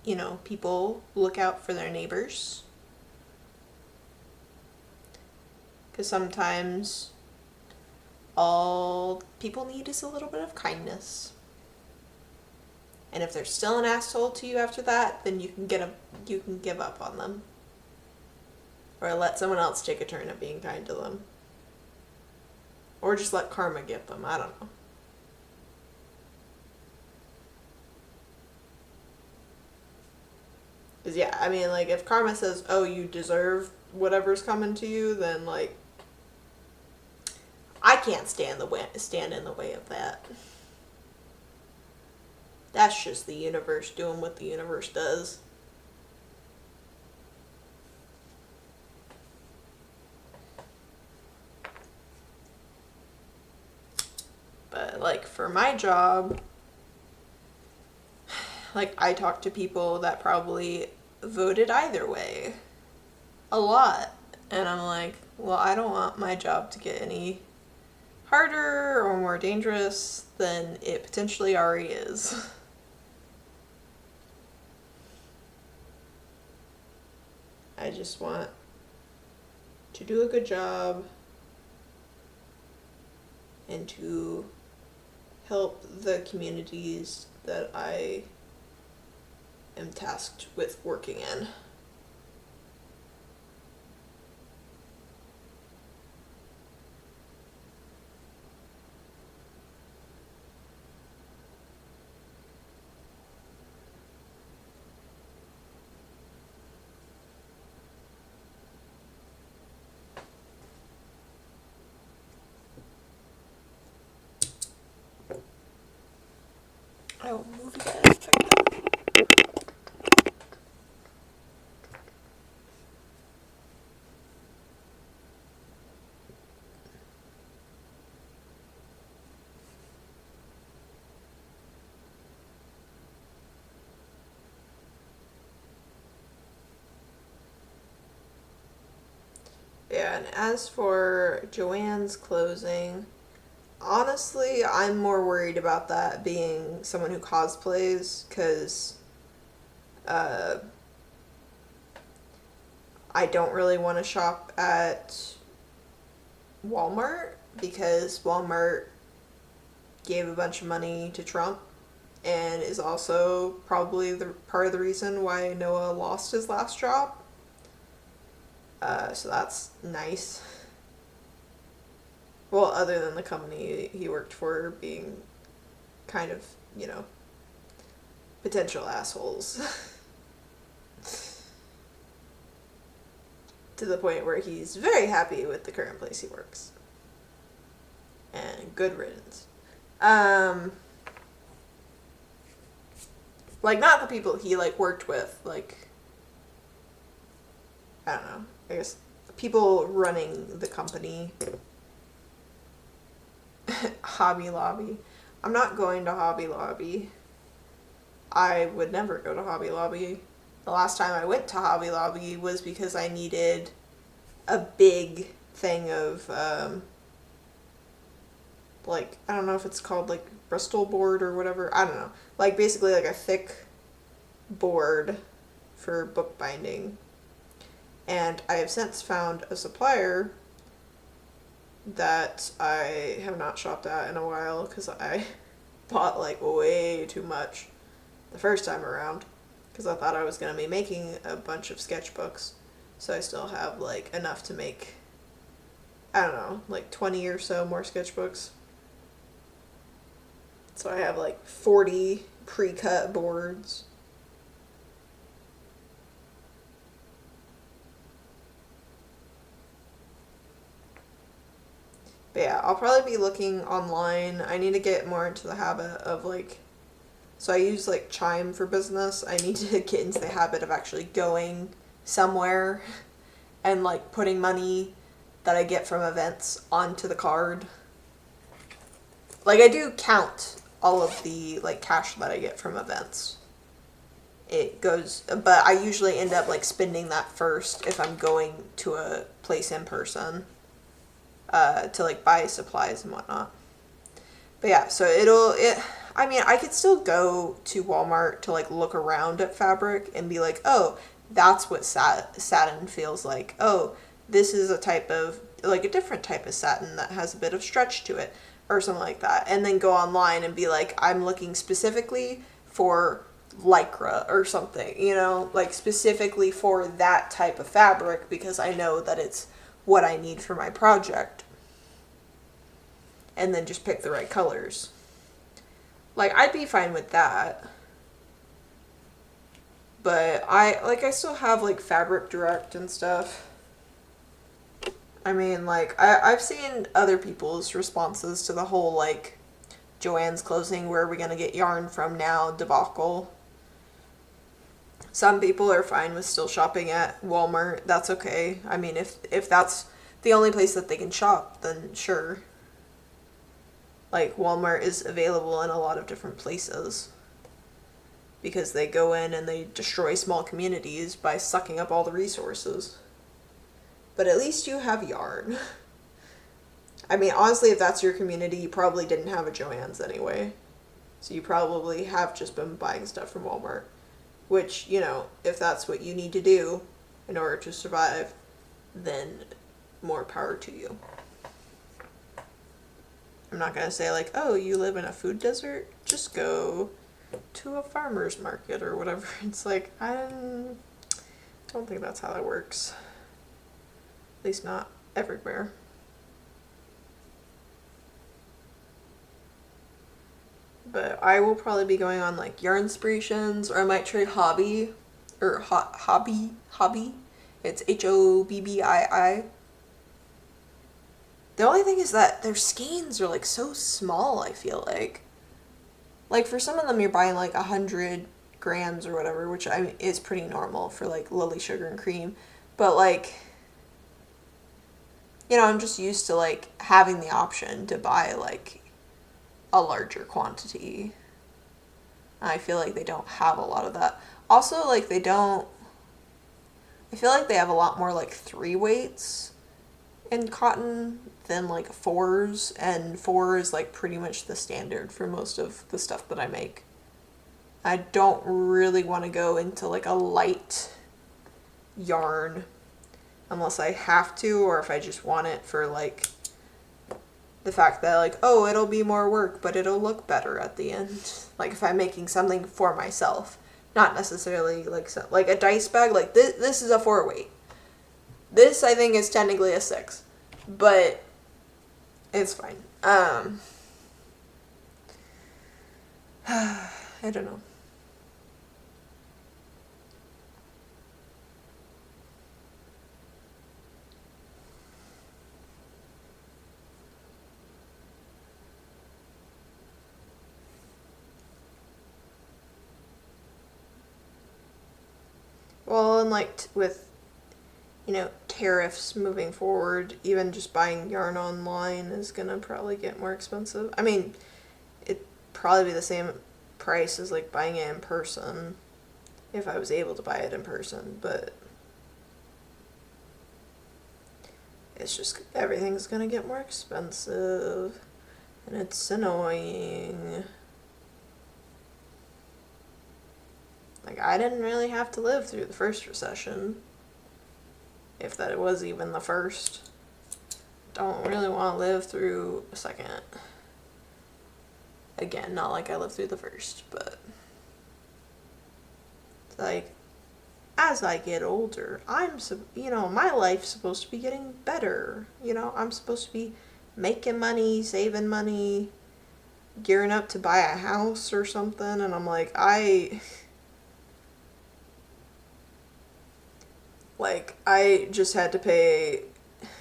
you know, people look out for their neighbors. Because sometimes all people need is a little bit of kindness. And if they're still an asshole to you after that, then you can give up on them. Or let someone else take a turn at being kind to them. Or just let karma get them. I don't know. Because, yeah, I mean, like, if karma says, oh, you deserve whatever's coming to you, then, like, I can't stand in the way of that. That's just the universe doing what the universe does. But, like, for my job, like, I talk to people that probably voted either way. A lot. And I'm like, well, I don't want my job to get any harder or more dangerous than it potentially already is. I just want to do a good job and to help the communities that I am tasked with working in. I will move again. Check that. Yeah, and as for Joanne's closing, honestly, I'm more worried about that being someone who cosplays, because I don't really want to shop at Walmart, because Walmart gave a bunch of money to Trump and is also probably the part of the reason why Noah lost his last job. So that's nice. Well, other than the company he worked for being kind of, potential assholes. To the point where he's very happy with the current place he works. And good riddance. Like, not the people he, worked with, I don't know, I guess people running the company. Hobby Lobby. I'm not going to Hobby Lobby. I would never go to Hobby Lobby. The last time I went to Hobby Lobby was because I needed a big thing of, I don't know if it's called, Bristol board or whatever. I don't know. Basically, a thick board for bookbinding. And I have since found a supplier that I have not shopped at in a while, because I bought, way too much the first time around, because I thought I was going to be making a bunch of sketchbooks. So I still have, enough to make, I don't know, 20 or so more sketchbooks. So I have, 40 pre-cut boards. But yeah, I'll probably be looking online. I need to get more into the habit of, so I use, Chime for business. I need to get into the habit of actually going somewhere and, putting money that I get from events onto the card. I do count all of the, cash that I get from events. It goes, but I usually end up, spending that first if I'm going to a place in person. To buy supplies and whatnot. But yeah, so I mean, I could still go to Walmart to look around at fabric and be like, oh, that's what satin feels like. Oh, this is a type of, a different type of satin that has a bit of stretch to it, or something like that. And then go online and be like, I'm looking specifically for lycra or something, you know, like specifically for that type of fabric because I know that it's what I need for my project. And then just pick the right colors. Like, I'd be fine with that. But I still have, like, Fabric Direct and stuff. I mean, like, I've seen other people's responses to the whole, like, Joann's closing, where are we gonna get yarn from now debacle. Some people are fine with still shopping at Walmart. That's okay. I mean, if that's the only place that they can shop, then sure. Like, Walmart is available in a lot of different places because they go in and they destroy small communities by sucking up all the resources. But at least you have yarn. I mean, honestly, if that's your community, you probably didn't have a Joann's anyway. So you probably have just been buying stuff from Walmart. Which, you know, if that's what you need to do in order to survive, then more power to you. I'm not going to say, like, oh, you live in a food desert? Just go to a farmer's market or whatever. It's like, I don't think that's how that works. At least not everywhere. But I will probably be going on, like, yarn inspirations, or I might try Hobby, or Hobby. It's Hobbii. The only thing is that their skeins are, like, so small, I feel like. Like, for some of them, you're buying, like, 100 grams or whatever, which I mean, is pretty normal for, like, Lily Sugar and Cream. But, like, you know, I'm just used to, like, having the option to buy, like, a larger quantity. I feel like they don't have a lot of that. Also, like, I feel like they have a lot more, like, 3 weights in cotton than, like, 4s, and 4 is, like, pretty much the standard for most of the stuff that I make. I don't really want to go into, like, a light yarn unless I have to, or if I just want it for, like, the fact that, like, oh, it'll be more work, but it'll look better at the end. Like, if I'm making something for myself, not necessarily, like a dice bag, like, this is a 4 weight. This, I think, is technically a 6, but it's fine. I don't know. Well, and, like, with, you know, tariffs moving forward, even just buying yarn online is gonna probably get more expensive. I mean, it'd probably be the same price as, like, buying it in person if I was able to buy it in person, but it's just, everything's gonna get more expensive, and it's annoying. Like, I didn't really have to live through the first recession, if that it was even the first. Don't really want to live through a second. Again, not like I lived through the first, but it's like, as I get older, you know, my life's supposed to be getting better. You know, I'm supposed to be making money, saving money, gearing up to buy a house or something, and I'm like, I just had to pay,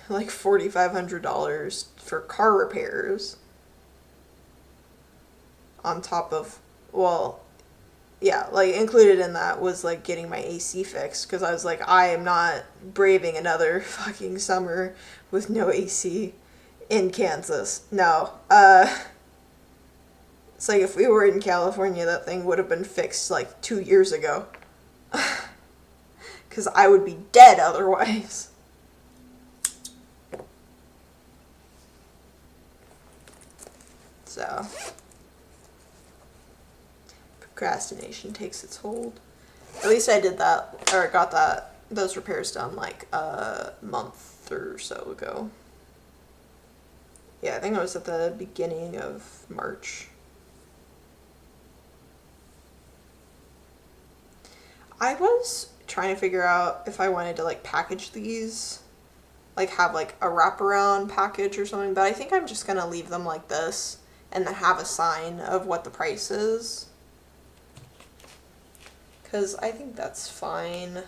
like, $4,500 for car repairs on top of, well, yeah, like, included in that was, like, getting my AC fixed, because I was like, I am not braving another fucking summer with no AC in Kansas. No. It's like, if we were in California, that thing would have been fixed, like, 2 years ago. Because I would be dead otherwise. So, procrastination takes its hold. At least I did that, or got those repairs done, like, a month or so ago. Yeah, I think it was at the beginning of March. I was trying to figure out if I wanted to like package these, like have like a wraparound package or something, but I think I'm just gonna leave them like this and then have a sign of what the price is. Because I think that's fine.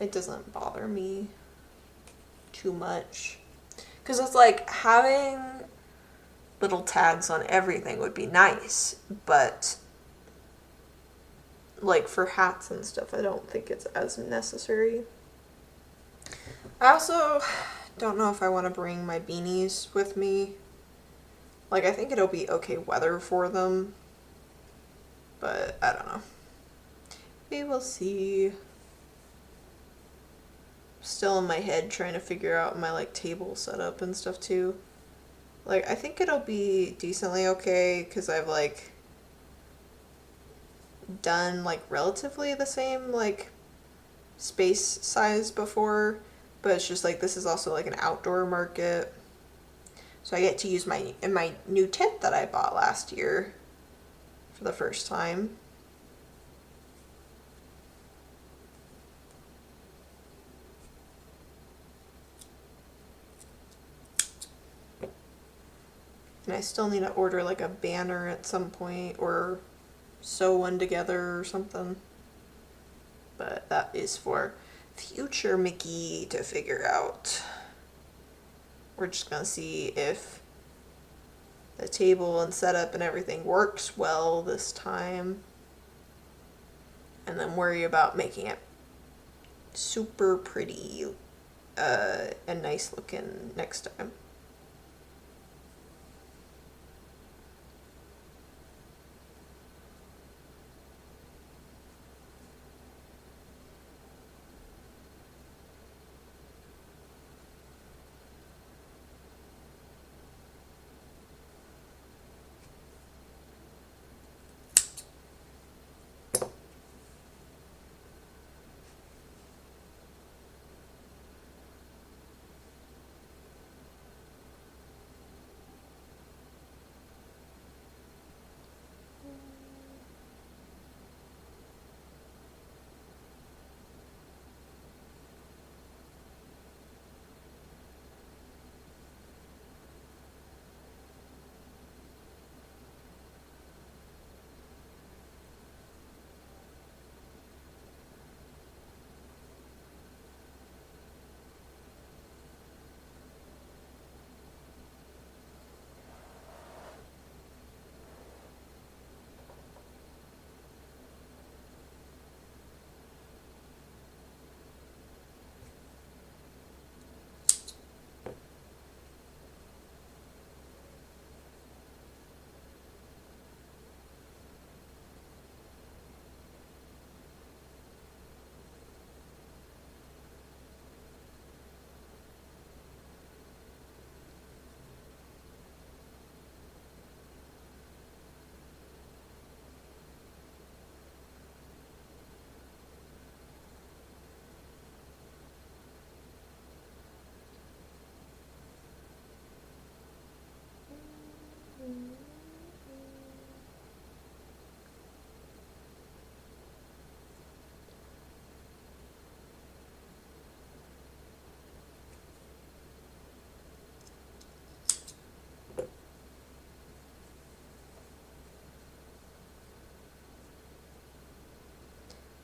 It doesn't bother me too much. Because it's like having little tags on everything would be nice, but like for hats and stuff, I don't think it's as necessary. I also don't know if I want to bring my beanies with me. Like, I think it'll be okay weather for them, but I don't know. We will see. Still in my head trying to figure out my like table setup and stuff too. Like, I think it'll be decently okay because I've like done like relatively the same like space size before, but it's just like this is also like an outdoor market. So I get to use my new tent that I bought last year for the first time. And I still need to order like a banner at some point or sew one together or something. But that is for future Mickey to figure out. We're just gonna see if the table and setup and everything works well this time. And then worry about making it super pretty and nice looking next time.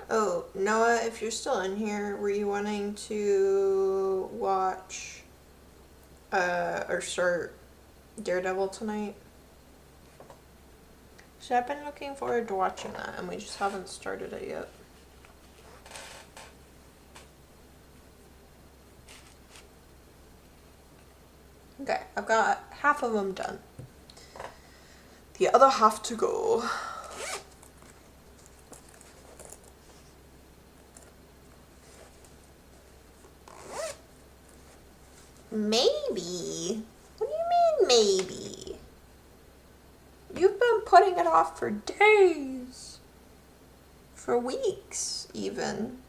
Oh, Noah, if you're still in here, were you wanting to watch or start Daredevil tonight? So I've been looking forward to watching that, and we just haven't started it yet. Okay, I've got half of them done. The other half to go. Maybe? What do you mean, maybe? You've been putting it off for days. For weeks, even.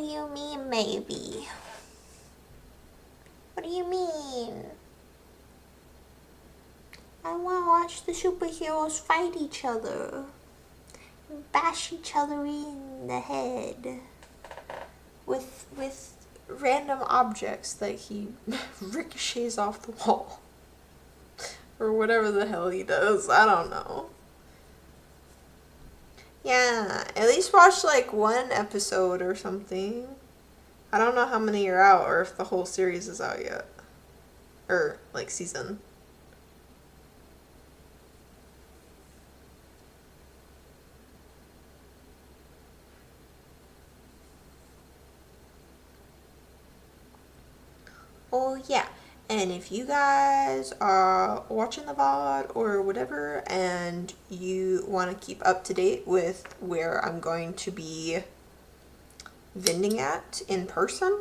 do you mean, maybe? What do you mean? I want to watch the superheroes fight each other. And bash each other in the head. With random objects that he ricochets off the wall. Or whatever the hell he does. I don't know. Yeah, at least watch like one episode or something. I don't know how many are out or if the whole series is out yet. Or like season. Oh yeah, and if you guys are watching the VOD or whatever and you want to keep up to date with where I'm going to be vending at in person,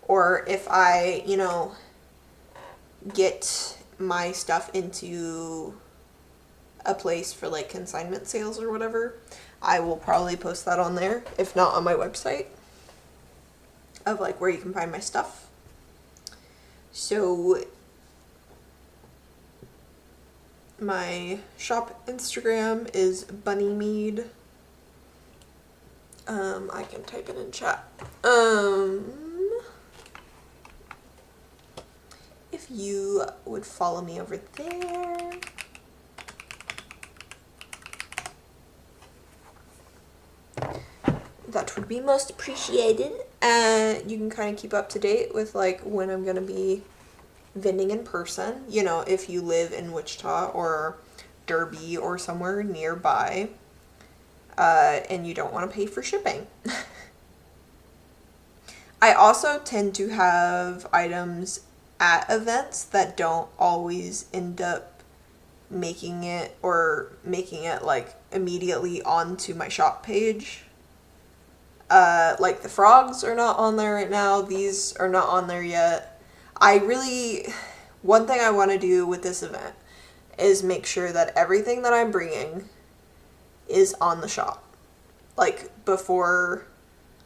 or if I, get my stuff into a place for like consignment sales or whatever, I will probably post that on there, if not on my website, of like where you can find my stuff. So my shop Instagram is bunnymead. I can type it in chat. If you would follow me over there. That would be most appreciated. You can kind of keep up to date with like when I'm gonna be vending in person. If you live in Wichita or Derby or somewhere nearby, and you don't want to pay for shipping. I also tend to have items at events that don't always end up making it like immediately onto my shop page. Like the frogs are not on there right now. These are not on there yet. One thing I want to do with this event is make sure that everything that I'm bringing is on the shop. Like before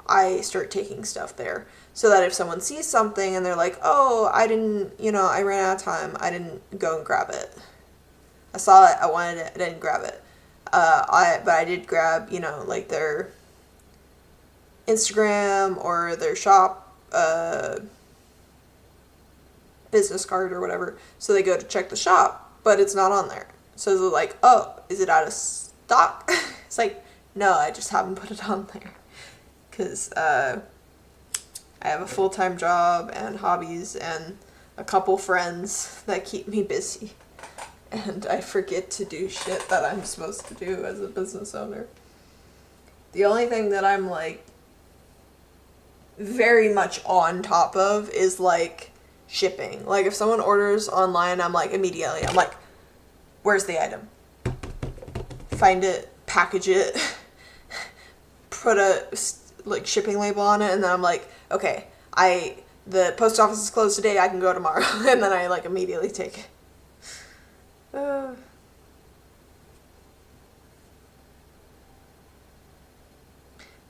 I start taking stuff there. So that if someone sees something and they're like, oh, I ran out of time. I didn't go and grab it. I saw it, I wanted it, I didn't grab it. But I did grab, like their Instagram or their shop business card or whatever. So they go to check the shop, but it's not on there. So they're like, oh, is it out of stock? It's like, no, I just haven't put it on there. Because I have a full-time job and hobbies and a couple friends that keep me busy. And I forget to do shit that I'm supposed to do as a business owner. The only thing that I'm like very much on top of is like shipping. Like if someone orders online, I'm like where's the item? Find it, package it, put a like shipping label on it, and then I'm like, okay, the post office is closed today, I can go tomorrow. And then I like immediately take it.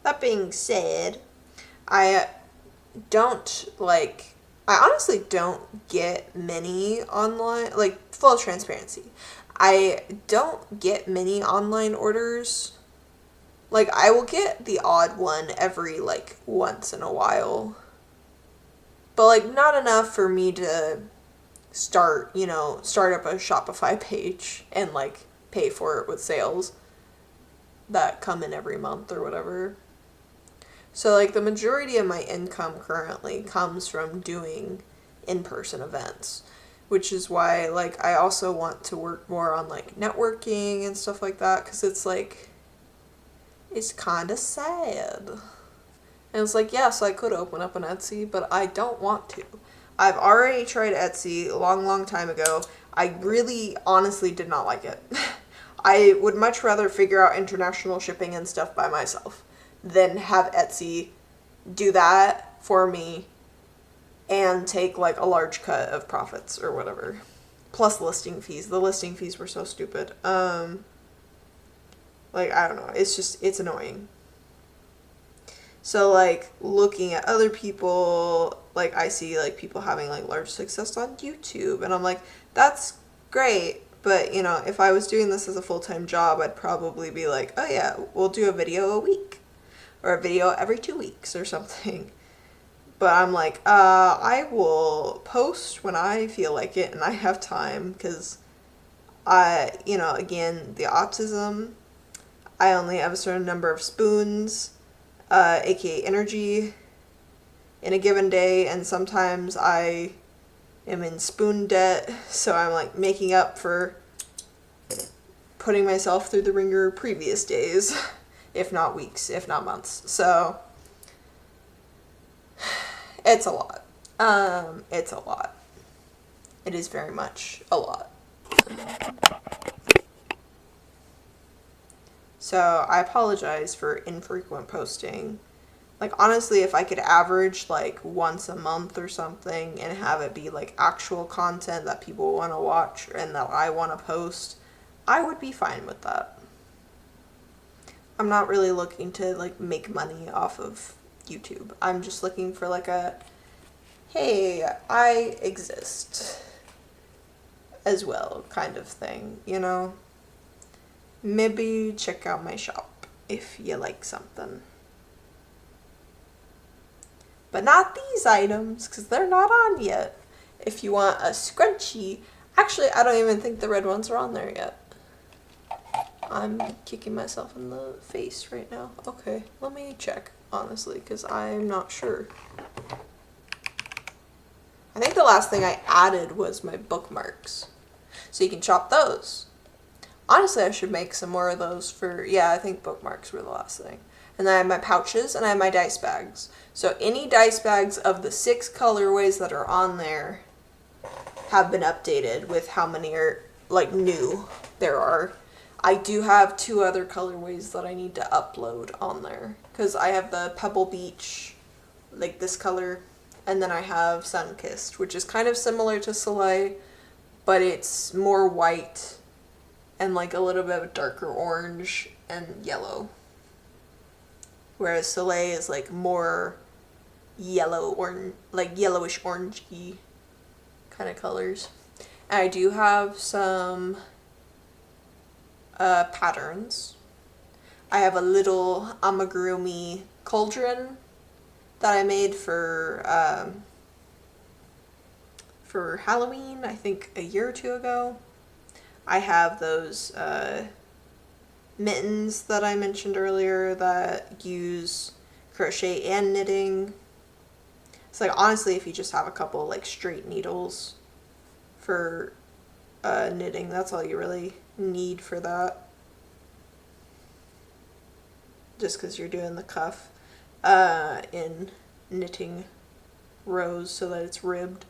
That being said, I honestly don't get many online, like full transparency. I don't get many online orders. Like I will get the odd one every like once in a while. But like not enough for me to start up a Shopify page and like pay for it with sales that come in every month or whatever. So like the majority of my income currently comes from doing in-person events, which is why like I also want to work more on like networking and stuff like that, because it's like it's kind of sad. And it's like, yeah, so I could open up an Etsy, but I don't want to. I've already tried Etsy a long time ago. I really honestly did not like it. I would much rather figure out international shipping and stuff by myself than have Etsy do that for me and take like a large cut of profits or whatever. Plus listing fees. The listing fees were so stupid. Like, I don't know. It's annoying. So like looking at other people, like I see like people having like large success on YouTube, and I'm like, that's great. But you know, if I was doing this as a full-time job, I'd probably be like, oh yeah, we'll do a video a week or a video every 2 weeks or something. But I'm like, I will post when I feel like it and I have time, because you know, again, the autism, I only have a certain number of spoons, aka energy, in a given day, and sometimes I am in spoon debt, so I'm like making up for putting myself through the ringer previous days, if not weeks, if not months. So it's a lot. It's a lot. It is very much a lot. So I apologize for infrequent posting. Like honestly, if I could average like once a month or something and have it be like actual content that people want to watch and that I want to post, I would be fine with that. I'm not really looking to like make money off of YouTube. I'm just looking for like a, hey, I exist as well kind of thing, you know? Maybe check out my shop if you like something. But not these items, because they're not on yet. If you want a scrunchie, actually, I don't even think the red ones are on there yet. I'm kicking myself in the face right now. Okay, let me check, honestly, because I'm not sure. I think the last thing I added was my bookmarks. So you can shop those. Honestly, I should make some more of those for, yeah, I think bookmarks were the last thing. And then I have my pouches and I have my dice bags. So any dice bags of the 6 colorways that are on there have been updated with how many are like new there are. I do have 2 other colorways that I need to upload on there, because I have the Pebble Beach, like this color, and then I have Sunkissed, which is kind of similar to Soleil, but it's more white and like a little bit of darker orange and yellow. Whereas Soleil is like more yellow or like yellowish orangey kind of colors. And I do have some patterns. I have a little amigurumi cauldron that I made for Halloween, I think a year or 2 ago. I have those mittens that I mentioned earlier that use crochet and knitting. It's like, honestly, if you just have a couple like straight needles for knitting, that's all you really need for that. Just because you're doing the cuff in knitting rows so that it's ribbed.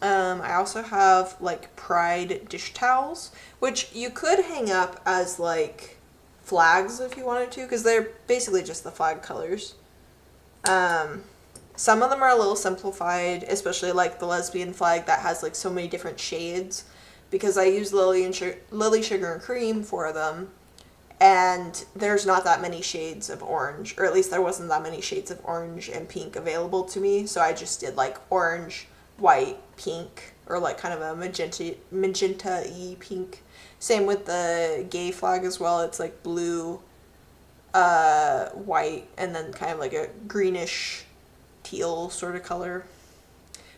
I also have like Pride dish towels, which you could hang up as like flags if you wanted to, because they're basically just the flag colors. Some of them are a little simplified, especially like the lesbian flag that has like so many different shades, because I use Lily Sugar and Cream for them, and there's not that many shades of orange, or at least there wasn't that many shades of orange and pink available to me, so I just did like orange, white, pink, or like kind of a magenta-y pink. Same with the gay flag as well. It's like blue, white, and then kind of like a greenish teal sort of color.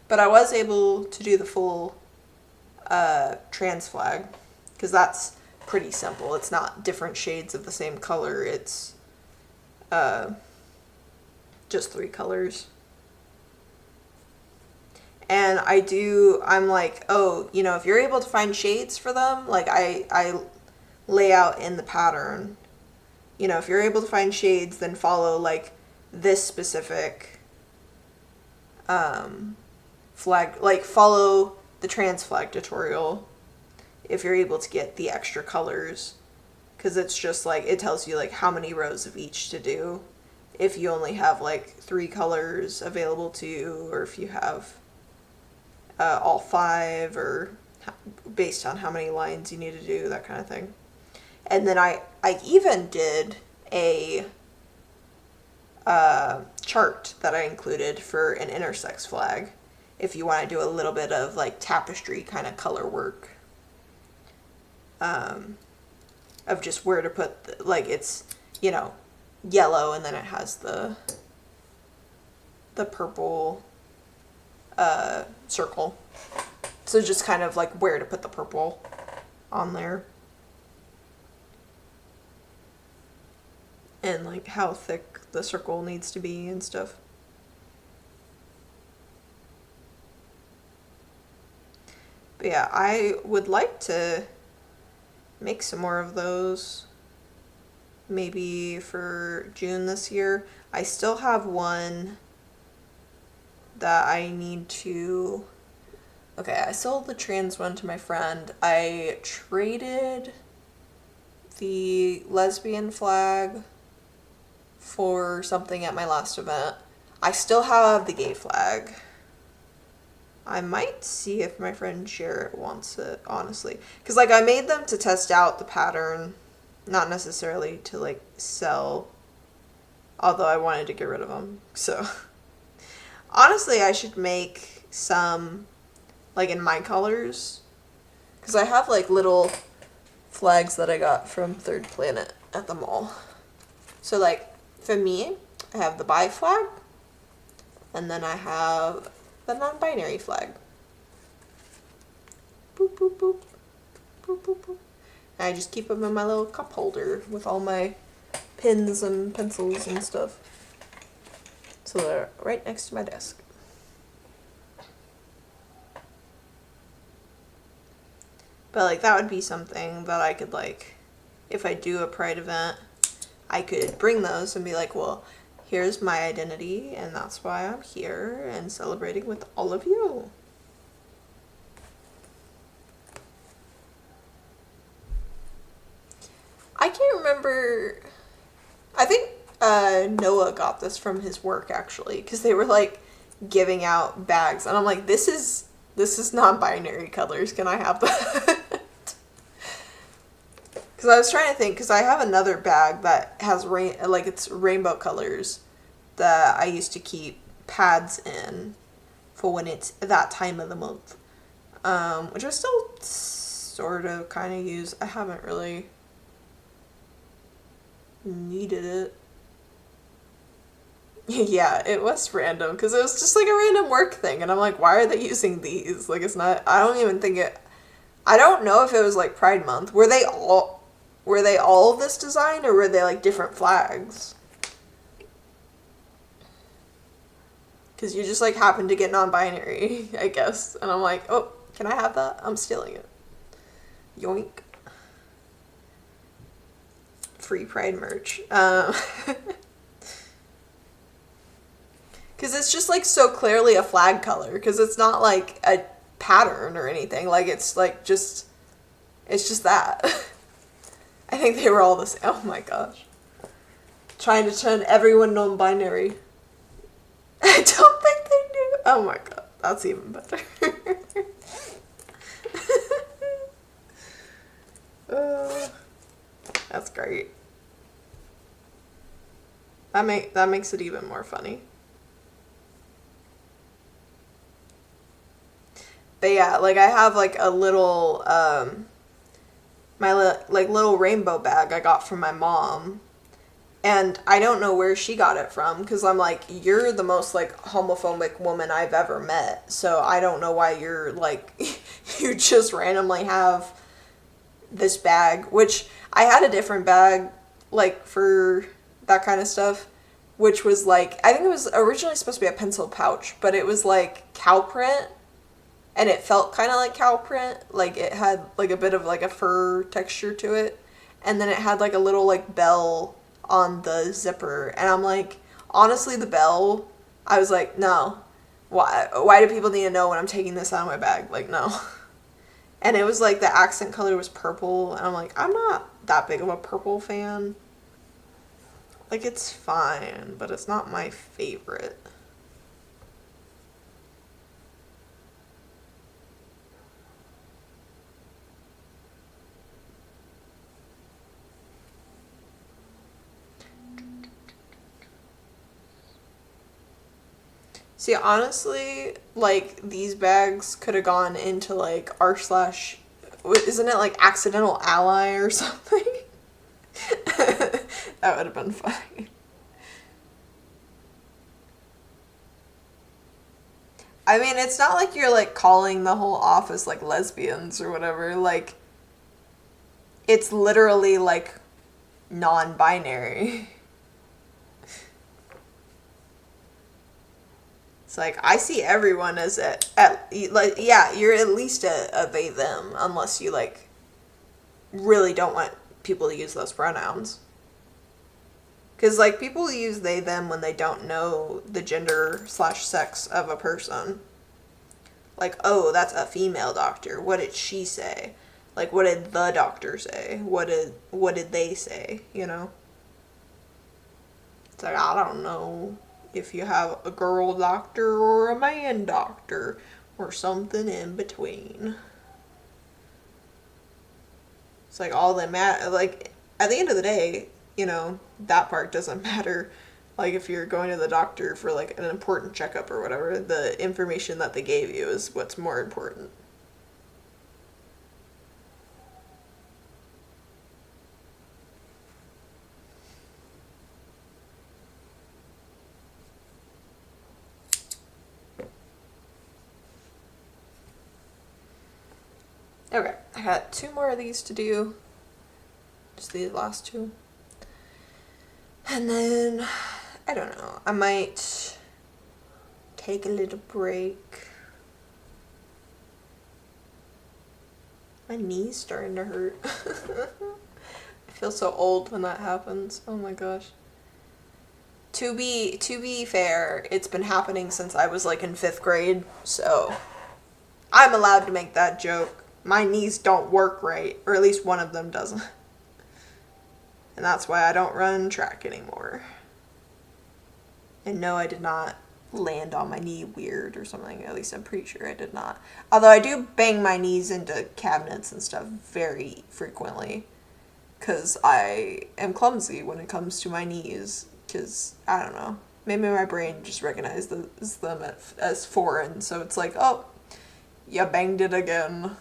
But I was able to do the full trans flag, because that's pretty simple. It's not different shades of the same color. It's just 3 colors. And I'm like, oh, you know, if you're able to find shades for them, like I lay out in the pattern, you know, if you're able to find shades, then follow like this specific flag, like follow the trans flag tutorial if you're able to get the extra colors, because it's just like, it tells you like how many rows of each to do if you only have like 3 colors available to you, or if you have all 5, or based on how many lines you need to do, that kind of thing. And then I even did a chart that I included for an intersex flag if you want to do a little bit of like tapestry kind of color work. Of just where to put, like it's, you know, yellow and then it has the purple circle. So just kind of like where to put the purple on there. And like how thick the circle needs to be and stuff. But yeah, I would like to make some more of those. Maybe for June this year. I still have one that I need to... Okay, I sold the trans one to my friend. I traded the lesbian flag for something at my last event. I still have the gay flag. I might see if my friend Jarrett wants it, honestly. Because, like, I made them to test out the pattern, not necessarily to, like, sell. Although I wanted to get rid of them, so... Honestly, I should make some, like, in my colors. Because I have, like, little flags that I got from Third Planet at the mall. So, like, for me, I have the bi flag. And then I have the non-binary flag. Boop, boop, boop. Boop, boop, boop. And I just keep them in my little cup holder with all my pins and pencils and stuff. So they're right next to my desk. But like that would be something that I could like, if I do a pride event, I could bring those and be like, well, here's my identity and that's why I'm here and celebrating with all of you. I can't remember. I think Noah got this from his work actually, because they were like giving out bags, and I'm like, this is non-binary colors. Can I have that? Because I was trying to think, because I have another bag that has it's rainbow colors that I used to keep pads in for when it's that time of the month, which I still sort of kind of use. I haven't really needed it. Yeah, it was random because it was just like a random work thing, and I'm like, why are they using these? Like, it's not. I don't even think it. I don't know if it was like Pride Month. Were they all this design, or were they like different flags? Because you just like happened to get non-binary, I guess, and I'm like, oh, can I have that? I'm stealing it. Yoink. Free Pride merch. Because it's just like so clearly a flag color, because it's not like a pattern or anything. Like it's like just, it's just that. I think they were all the same. Oh my gosh. Trying to turn everyone non-binary. I don't think they do. Oh my god. That's even better. That's great. That makes it even more funny. But yeah, like I have like a little little rainbow bag I got from my mom, and I don't know where she got it from, because I'm like, you're the most like homophobic woman I've ever met, so I don't know why you're like you just randomly have this bag, which I had a different bag like for that kind of stuff, which was like, I think it was originally supposed to be a pencil pouch, but it was like cow print, and it felt kind of like cow print, like it had like a bit of like a fur texture to it, and then it had like a little like bell on the zipper, and I'm like, honestly, the bell, I was like, no, why do people need to know when I'm taking this out of my bag? Like, no. And it was like the accent color was purple, and I'm like, I'm not that big of a purple fan. Like, it's fine, but it's not my favorite. See, honestly, like, these bags could have gone into, like, r slash, isn't it, like, accidental ally or something? That would have been funny. I mean, it's not like you're, like, calling the whole office, like, lesbians or whatever. Like, it's literally, like, non-binary. It's like, I see everyone as like, yeah, you're at least a they, them, unless you, like, really don't want people to use those pronouns. Because, like, people use they, them when they don't know the gender slash sex of a person. Like, oh, that's a female doctor. What did she say? Like, what did the doctor say? What did they say, you know? It's like, I don't know if you have a girl doctor or a man doctor or something in between. It's like all that matter. Like, at the end of the day, you know, that part doesn't matter. Like, if you're going to the doctor for, like, an important checkup or whatever, the information that they gave you is what's more important. Okay, I got 2 more of these to do. Just these last 2. And then, I don't know, I might take a little break. My knee's starting to hurt. I feel so old when that happens. Oh my gosh. To be fair, it's been happening since I was, like, in 5th grade, so I'm allowed to make that joke. My knees don't work right, or at least one of them doesn't. And that's why I don't run track anymore. And no, I did not land on my knee weird or something. At least I'm pretty sure I did not. Although I do bang my knees into cabinets and stuff very frequently. Because I am clumsy when it comes to my knees. Because, I don't know. Maybe my brain just recognizes them as foreign. So it's like, oh, you banged it again.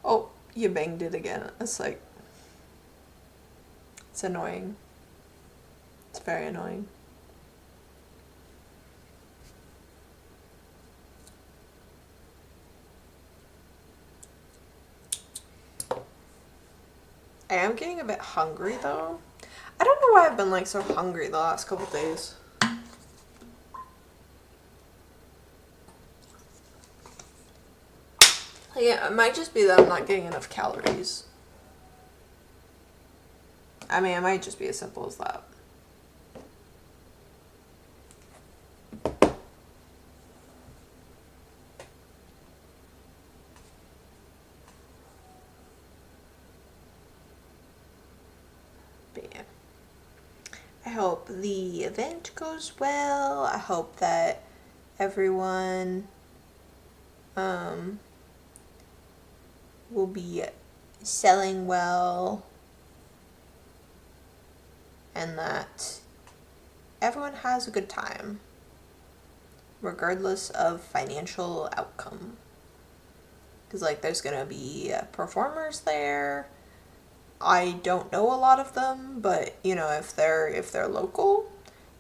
Oh, you banged it again. It's like, it's annoying. It's very annoying. I am getting a bit hungry though. I don't know why I've been like so hungry the last couple days. Yeah, it might just be that I'm not getting enough calories. I mean, it might just be as simple as that. But yeah. I hope the event goes well. I hope that everyone will be selling well, and that everyone has a good time, regardless of financial outcome. Because, like, there's gonna be performers there. I don't know a lot of them, but, you know, if they're local,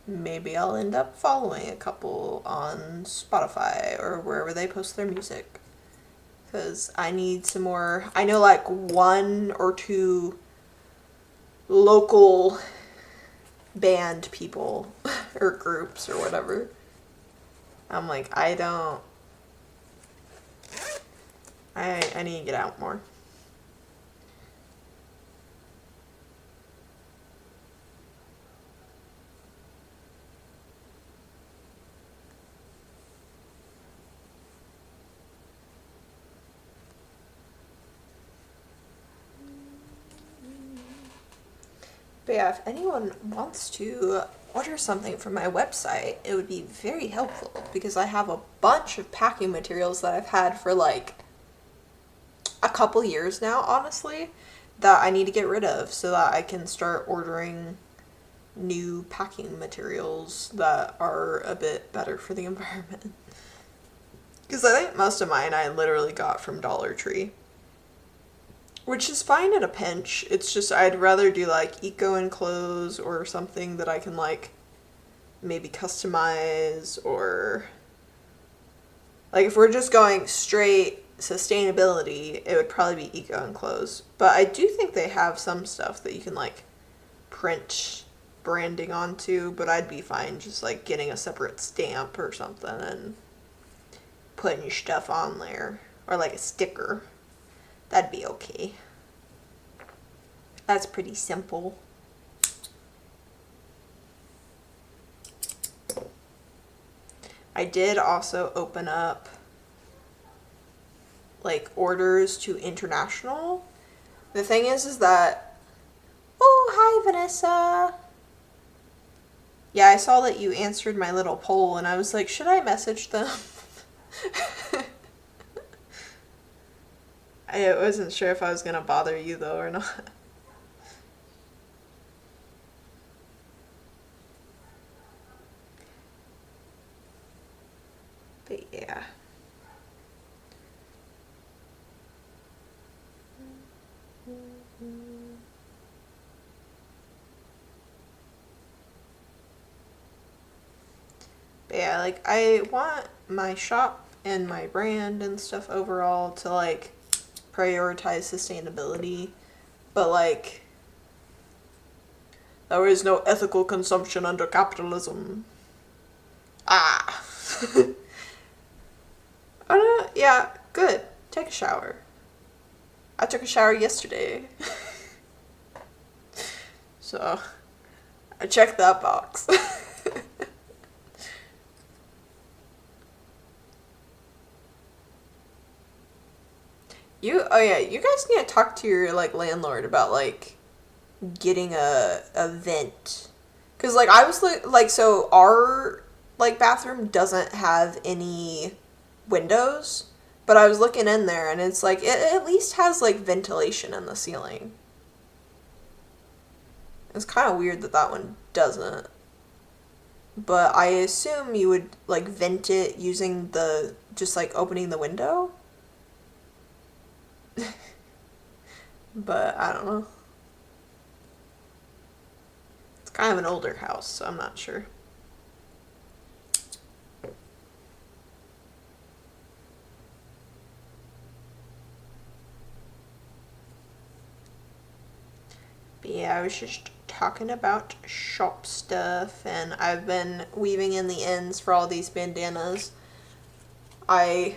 maybe I'll end up following a couple on Spotify or wherever they post their music. Because I need some more. I know, like, 1 or 2 local band people or groups or whatever. I'm like, I need to get out more. But yeah, if anyone wants to order something from my website, it would be very helpful because I have a bunch of packing materials that I've had for like a couple years now, honestly, that I need to get rid of so that I can start ordering new packing materials that are a bit better for the environment. Because I think most of mine I literally got from Dollar Tree. Which is fine at a pinch. It's just I'd rather do like eco-enclose or something that I can like maybe customize, or like if we're just going straight sustainability, it would probably be eco-enclose. But I do think they have some stuff that you can like print branding onto, but I'd be fine just like getting a separate stamp or something and putting your stuff on there, or like a sticker. That'd be okay. That's pretty simple. I did also open up like orders to international. The thing is that, oh, hi Vanessa. Yeah, I saw that you answered my little poll and I was like, should I message them? I wasn't sure if I was gonna bother you though or not. But yeah. But yeah, like I want my shop and my brand and stuff overall to like prioritize sustainability, but like there is no ethical consumption under capitalism. Ah. Oh no, yeah, good. Take a shower. I took a shower yesterday. So I checked that box. Oh yeah, you guys need to talk to your like landlord about like getting a vent. Cause like I was like so our like bathroom doesn't have any windows, but I was looking in there and it's like it at least has like ventilation in the ceiling. It's kind of weird that that one doesn't. But I assume you would like vent it using the just like opening the window. But I don't know. It's kind of an older house, so I'm not sure. But yeah, I was just talking about shop stuff, and I've been weaving in the ends for all these bandanas. I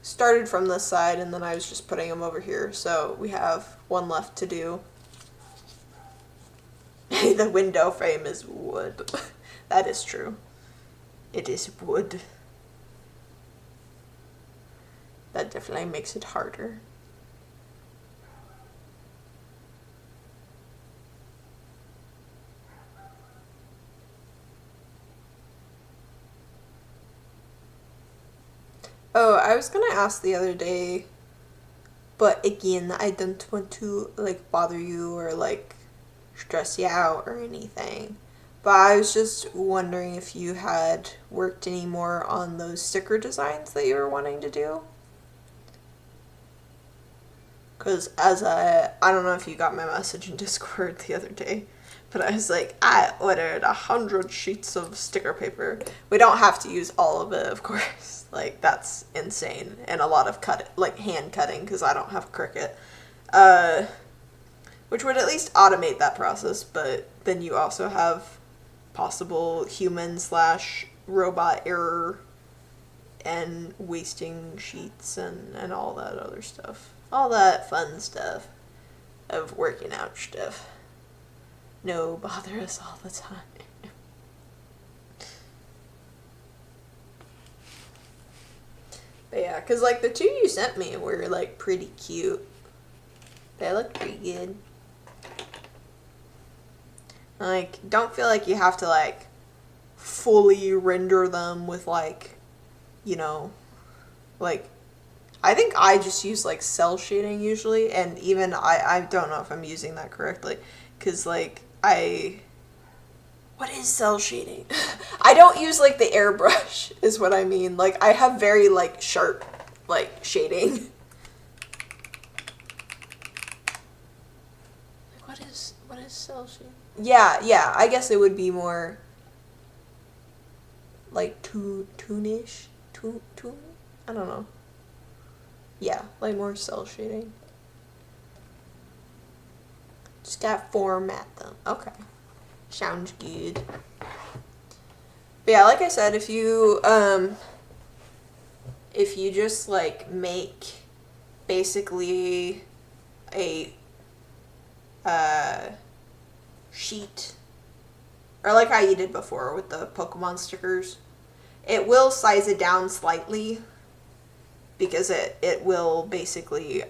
started from this side and then I was just putting them over here, so we have one left to do. The window frame is wood. That is true. It is wood. That definitely makes it harder. Oh, I was gonna ask the other day, but again, I don't want to like bother you or like stress you out or anything. But I was just wondering if you had worked any more on those sticker designs that you were wanting to do. Because I don't know if you got my message in Discord the other day, but I was like, I ordered 100 sheets of sticker paper. We don't have to use all of it, of course. Like, that's insane. And a lot of hand cutting, because I don't have Cricut. Which would at least automate that process, but then you also have possible human/robot error and wasting sheets and all that other stuff. All that fun stuff of working out stuff. No, bother us all the time. But yeah, because like the two you sent me were like pretty cute. They look pretty good. Like, don't feel like you have to like fully render them with like, you know, like, I think I just use like cell shading usually, and even I don't know if I'm using that correctly, because like I What is cell shading? I don't use like the airbrush is what I mean. Like I have very like sharp like shading. Like what is cell shading? Yeah, I guess it would be more like toonish. Toon? I don't know. Yeah, like more cell shading. Just gotta format them. Okay. Sounds good. But yeah, like I said, if you just like make basically a sheet, or like how you did before with the Pokemon stickers, it will size it down slightly because it will basically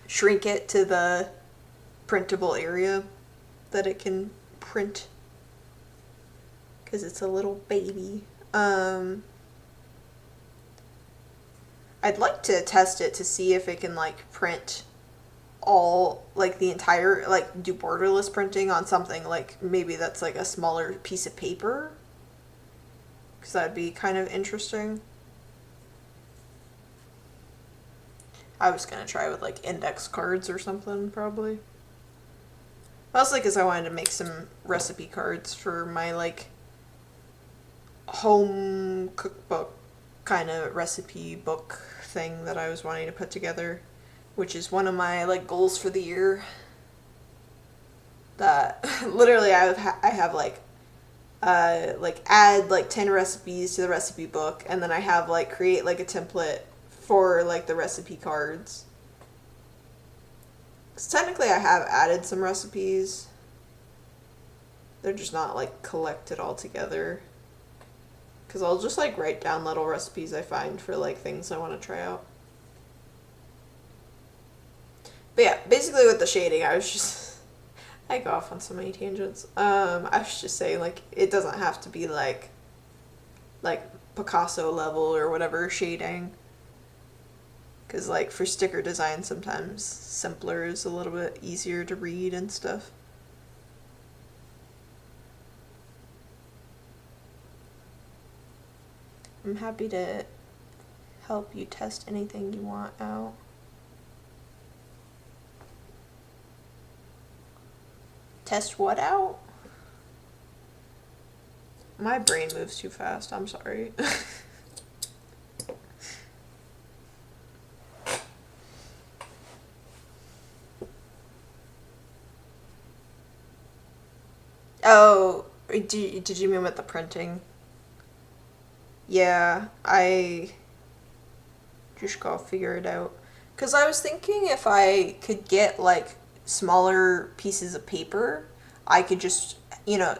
shrink it to the printable area that it can print because it's a little baby. I'd like to test it to see if it can like print all like the entire, like do borderless printing on something like maybe that's like a smaller piece of paper, because that'd be kind of interesting. I was gonna try with like index cards or something probably. Mostly because I wanted to make some recipe cards for my, like, home cookbook kind of recipe book thing that I was wanting to put together, which is one of my, like, goals for the year. That, literally, I have like, add, like, 10 recipes to the recipe book, and then I have, like, create, like, a template for, like, the recipe cards. Technically, I have added some recipes. They're just not, like, collected all together. Because I'll just, like, write down little recipes I find for, like, things I want to try out. But yeah, basically with the shading, I go off on so many tangents. I was just saying, like, it doesn't have to be, like Picasso level or whatever shading. Because, like, for sticker design, sometimes simpler is a little bit easier to read and stuff. I'm happy to help you test anything you want out. Test what out? My brain moves too fast. I'm sorry. Oh, did you mean with the printing? Yeah, I just gotta figure it out. Because I was thinking if I could get, like, smaller pieces of paper, I could just,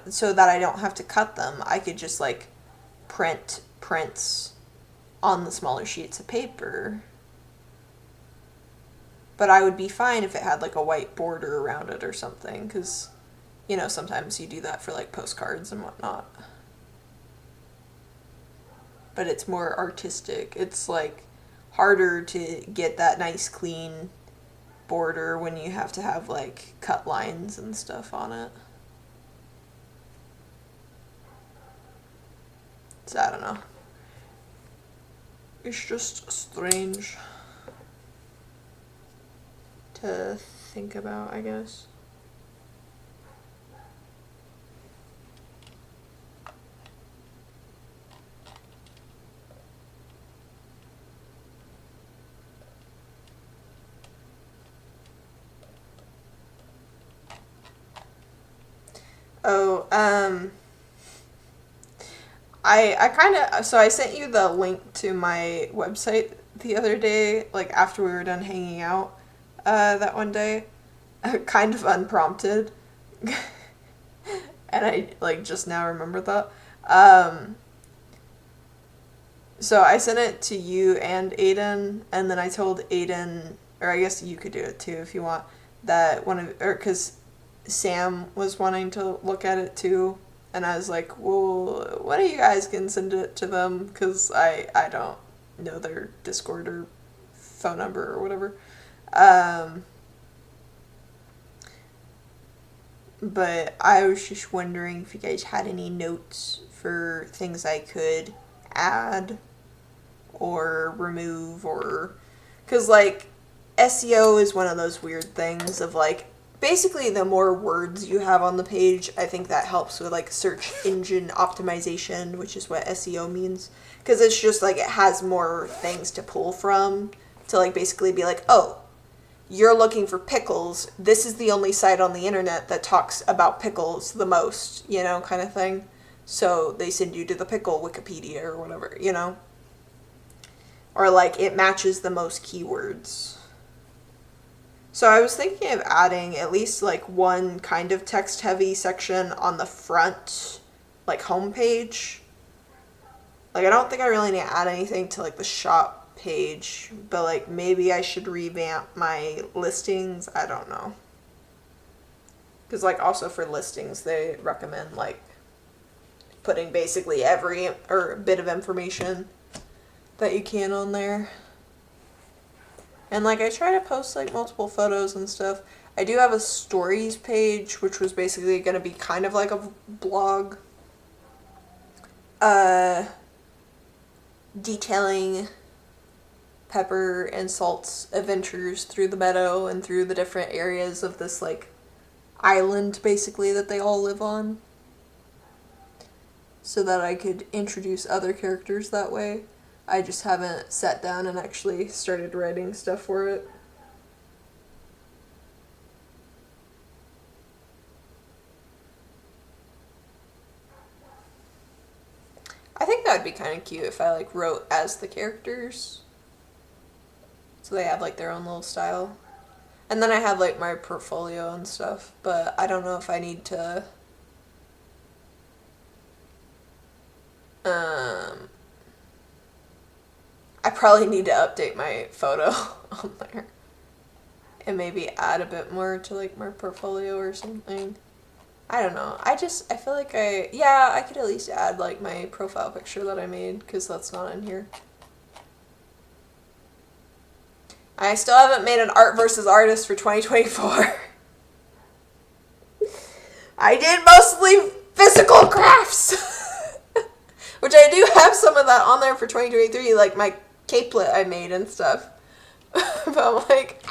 so that I don't have to cut them, I could just, like, print prints on the smaller sheets of paper. But I would be fine if it had, like, a white border around it or something, because, sometimes you do that for, like, postcards and whatnot. But it's more artistic. It's, like, harder to get that nice, clean border when you have to have, like, cut lines and stuff on it. So, I don't know. It's just strange to think about, I guess. Oh, I kind of, so I sent you the link to my website the other day, like after we were done hanging out, that one day, kind of unprompted, and I, like, just now remembered that. So I sent it to you and Aiden, and then I told Aiden, or I guess you could do it too if you want, that because Sam was wanting to look at it too, and I was like, well, what do you guys can send it to them, because I don't know their Discord or phone number or whatever. but I was just wondering if you guys had any notes for things I could add or remove, or because like SEO is one of those weird things of like basically the more words you have on the page, I think that helps with like search engine optimization, which is what SEO means, because it's just like it has more things to pull from to like basically be like, oh, you're looking for pickles, this is the only site on the internet that talks about pickles the most, you know, kind of thing. So they send you to the pickle Wikipedia or whatever, you know? Or like it matches the most keywords. So I was thinking of adding at least like one kind of text heavy section on the front, like homepage. Like I don't think I really need to add anything to like the shop page, but like maybe I should revamp my listings. I don't know. Because like also for listings, they recommend like putting basically every or bit of information that you can on there. And like I try to post like multiple photos and stuff. I do have a stories page, which was basically going to be kind of like a blog. Detailing Pepper and Salt's adventures through the meadow and through the different areas of this like island basically that they all live on, so that I could introduce other characters that way. I just haven't sat down and actually started writing stuff for it. I think that would be kind of cute if I like wrote as the characters. So they have like their own little style. And then I have like my portfolio and stuff, but I don't know if I need to I probably need to update my photo on there and maybe add a bit more to like my portfolio or something. I don't know. I feel like I could at least add like my profile picture that I made, because that's not in here. I still haven't made an art versus artist for 2024. I did mostly physical crafts. Which I do have some of that on there for 2023, like my capelet I made and stuff. But I'm like,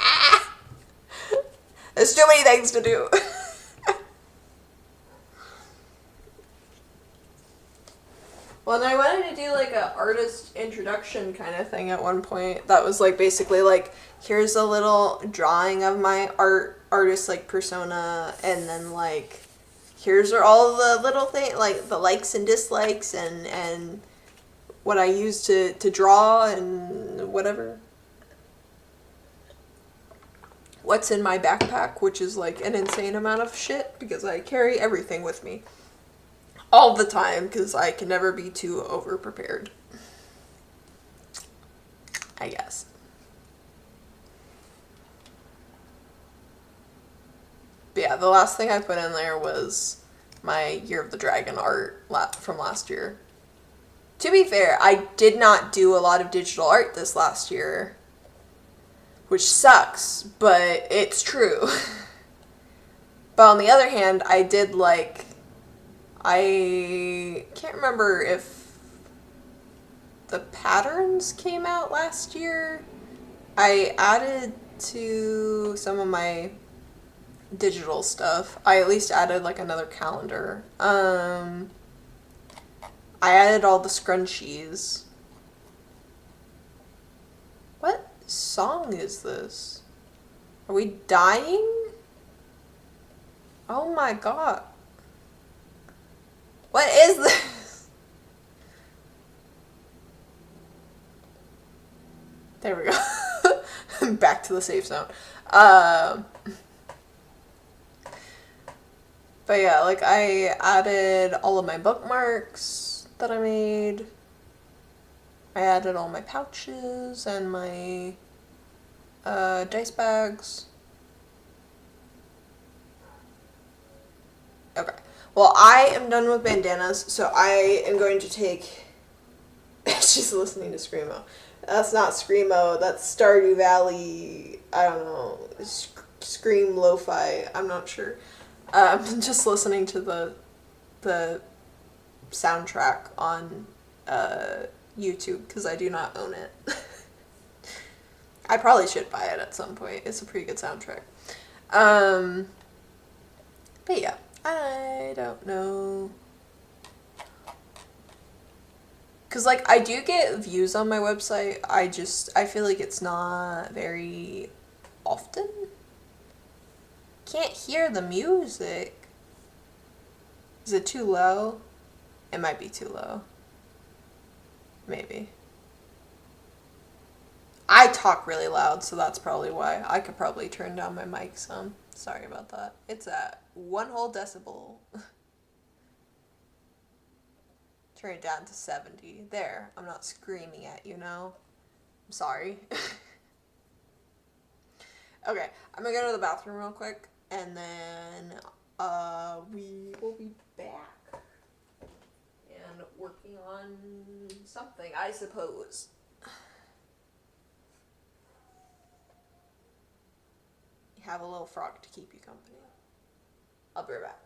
there's too many things to do. Well, and I wanted to do like a artist introduction kind of thing at one point. That was like basically like, here's a little drawing of my artist like persona, and then like here's all the little things like the likes and dislikes and what I use to draw and whatever. What's in my backpack, which is like an insane amount of shit because I carry everything with me all the time because I can never be too over prepared, I guess. But yeah, the last thing I put in there was my Year of the Dragon art from last year. To be fair, I did not do a lot of digital art this last year, which sucks, but it's true. But on the other hand, I did like, I can't remember if the patterns came out last year. I added to some of my digital stuff. I at least added like another calendar. I added all the scrunchies. What song is this? Are we dying? Oh my god. What is this? There we go. Back to the safe zone. But yeah, like I added all of my bookmarks that I made. I added all my pouches and my dice bags. Okay. Well, I am done with bandanas, so I am going to take... She's listening to Screamo. That's not Screamo, that's Stardew Valley, I don't know, Scream Lo-Fi, I'm not sure. Just listening to the soundtrack on YouTube because I do not own it. I probably should buy it at some point. It's a pretty good soundtrack. But yeah, I don't know. Because, like, I do get views on my website. I feel like it's not very often. Can't hear the music. Is it too low? It might be too low. Maybe. I talk really loud, so that's probably why. I could probably turn down my mic some. Sorry about that. It's at 1 whole decibel. Turn it down to 70. There. I'm not screaming at you now. I'm sorry. Okay, I'm gonna go to the bathroom real quick, and then we will be back and working on something, I suppose. You have a little frog to keep you company. I'll be right back.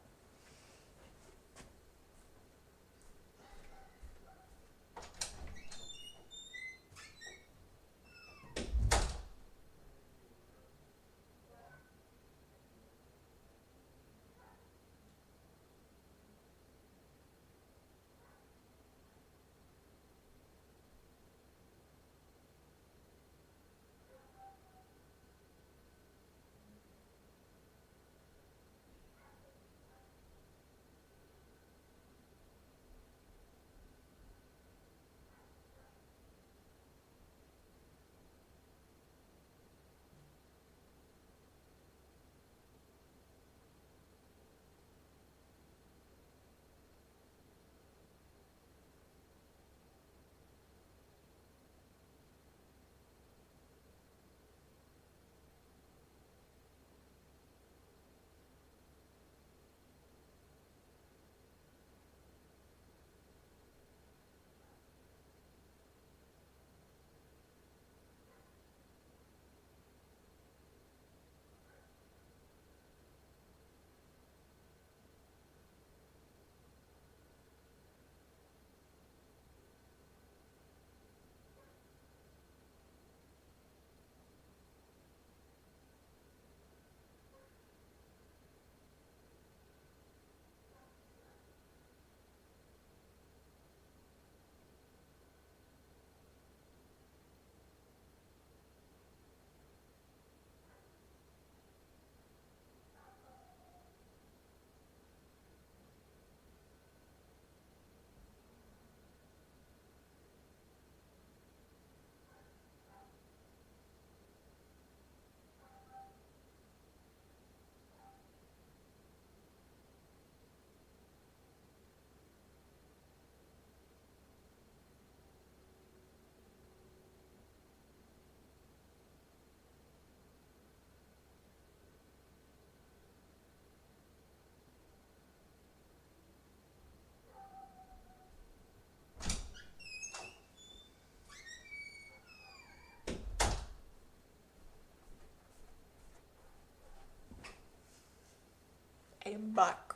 I'm back.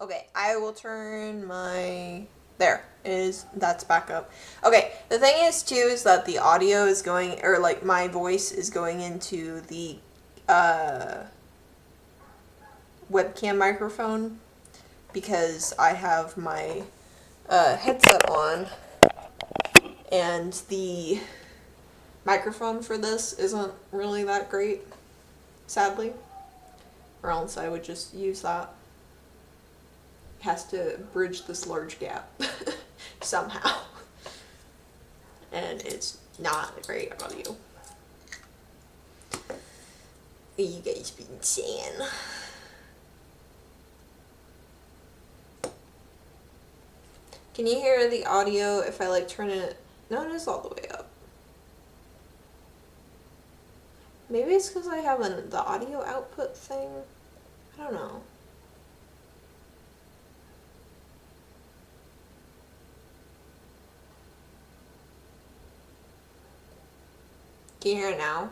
Okay, I will turn my... that's back up. Okay, the thing is, too, is that the audio is going... Or, like, my voice is going into the, webcam microphone. Because I have my, headset on. And the microphone for this isn't really that great. Sadly. Or else I would just use that. Has to bridge this large gap somehow. And it's not a great audio. You guys been saying. Can you hear the audio if I like turn it? No, it is all the way up. Maybe it's because I have the audio output thing. I don't know. Can you hear it now?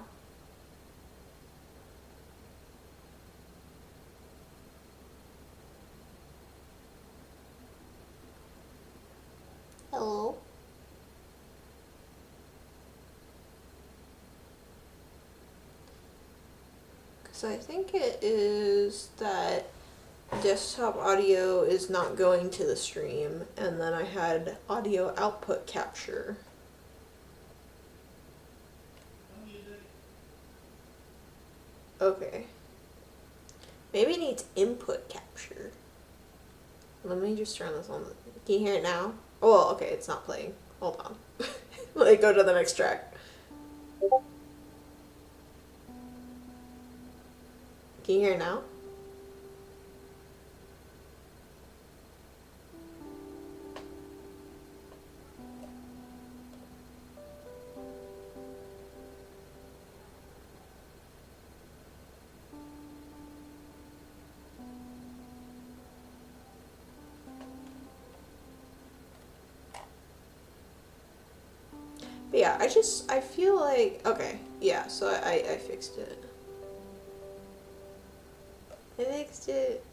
because I think it is that desktop audio is not going to the stream, and then I had audio output capture. Okay. Maybe it needs input capture. Let me just turn this on. Can you hear it now? Oh, well, okay, it's not playing. Hold on. Let me go to the next track. Can you hear it now? But yeah, I feel like, okay, yeah, so I fixed it. I fixed it.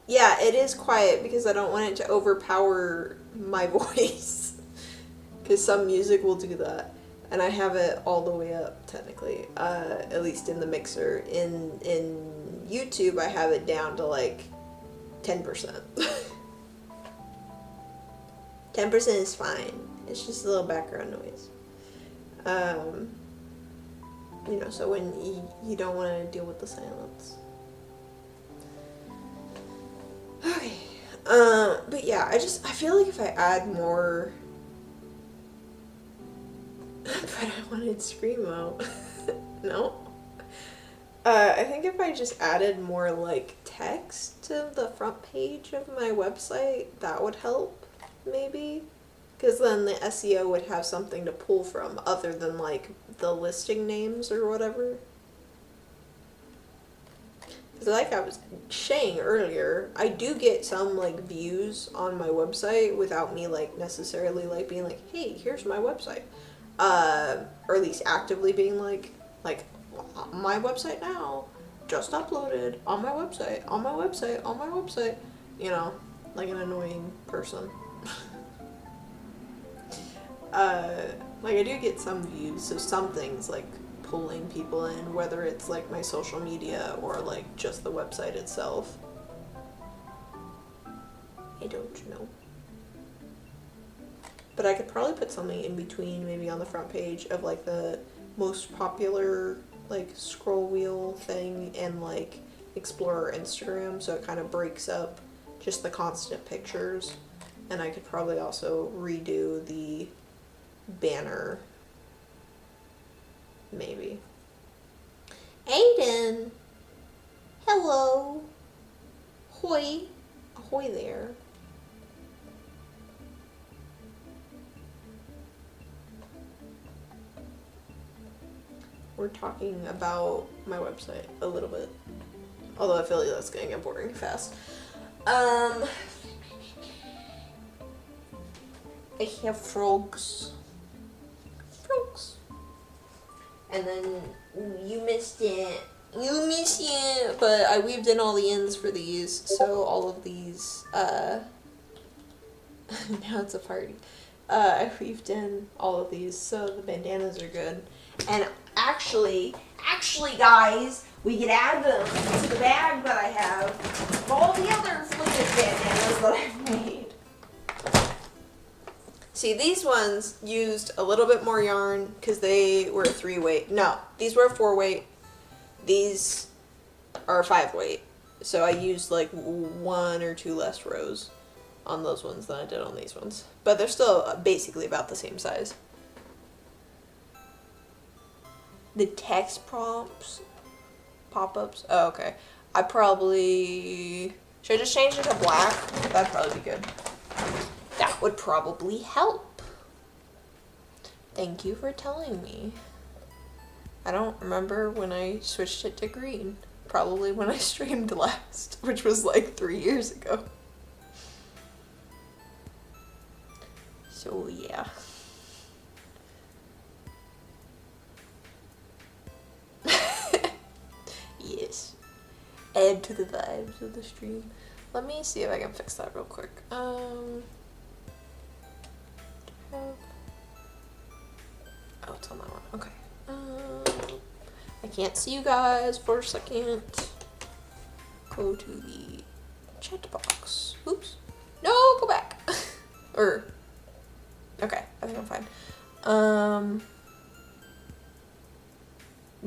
Yeah, it is quiet because I don't want it to overpower my voice. Because some music will do that. And I have it all the way up, technically. At least in the mixer. In YouTube, I have it down to like 10%. 10% is fine. It's just a little background noise. You know, so when you don't want to deal with the silence. Okay. But yeah, I feel like if I add more... but I wanted Screamo. No. I think if I just added more, like, text to the front page of my website, that would help, maybe. Because then the SEO would have something to pull from other than, like, the listing names or whatever. Because like I was saying earlier, I do get some, like, views on my website without me, like, necessarily, like, being like, hey, here's my website. Or at least actively being like, my website now, just uploaded, on my website, on my website, on my website. You know, like an annoying person. Like I do get some views, so some things like pulling people in, whether it's like my social media or like just the website itself. I don't know. But I could probably put something in between, maybe on the front page of like the most popular like scroll wheel thing and like Explorer Instagram, so it kind of breaks up just the constant pictures. And I could probably also redo the banner, maybe. Aiden! Hello! Hoi! Ahoy there. We're talking about my website a little bit. Although I feel like that's gonna get boring fast. I have frogs. Frogs. And then you missed it. You missed it! But I weaved in all the ends for these, so all of these, now it's a party. I weaved in all of these, so the bandanas are good. And actually guys, we could add them to the bag that I have of all the other fluted bandanas that I've made. See, these ones used a little bit more yarn because they were a 3-weight. No, these were a 4-weight. These are a 5-weight. So I used like 1 or 2 less rows on those ones than I did on these ones. But they're still basically about the same size. The text prompts, pop-ups. Oh, okay. I probably... Should I just change it to black? That'd probably be good. That would probably help. Thank you for telling me. I don't remember when I switched it to green. Probably when I streamed last, which was like 3 years ago. So yeah. Yes. Add to the vibes of the stream. Let me see if I can fix that real quick. Oh, it's on that one. Okay. I can't see you guys for a second. Go to the chat box. Oops. No, go back. Okay, I think I'm fine.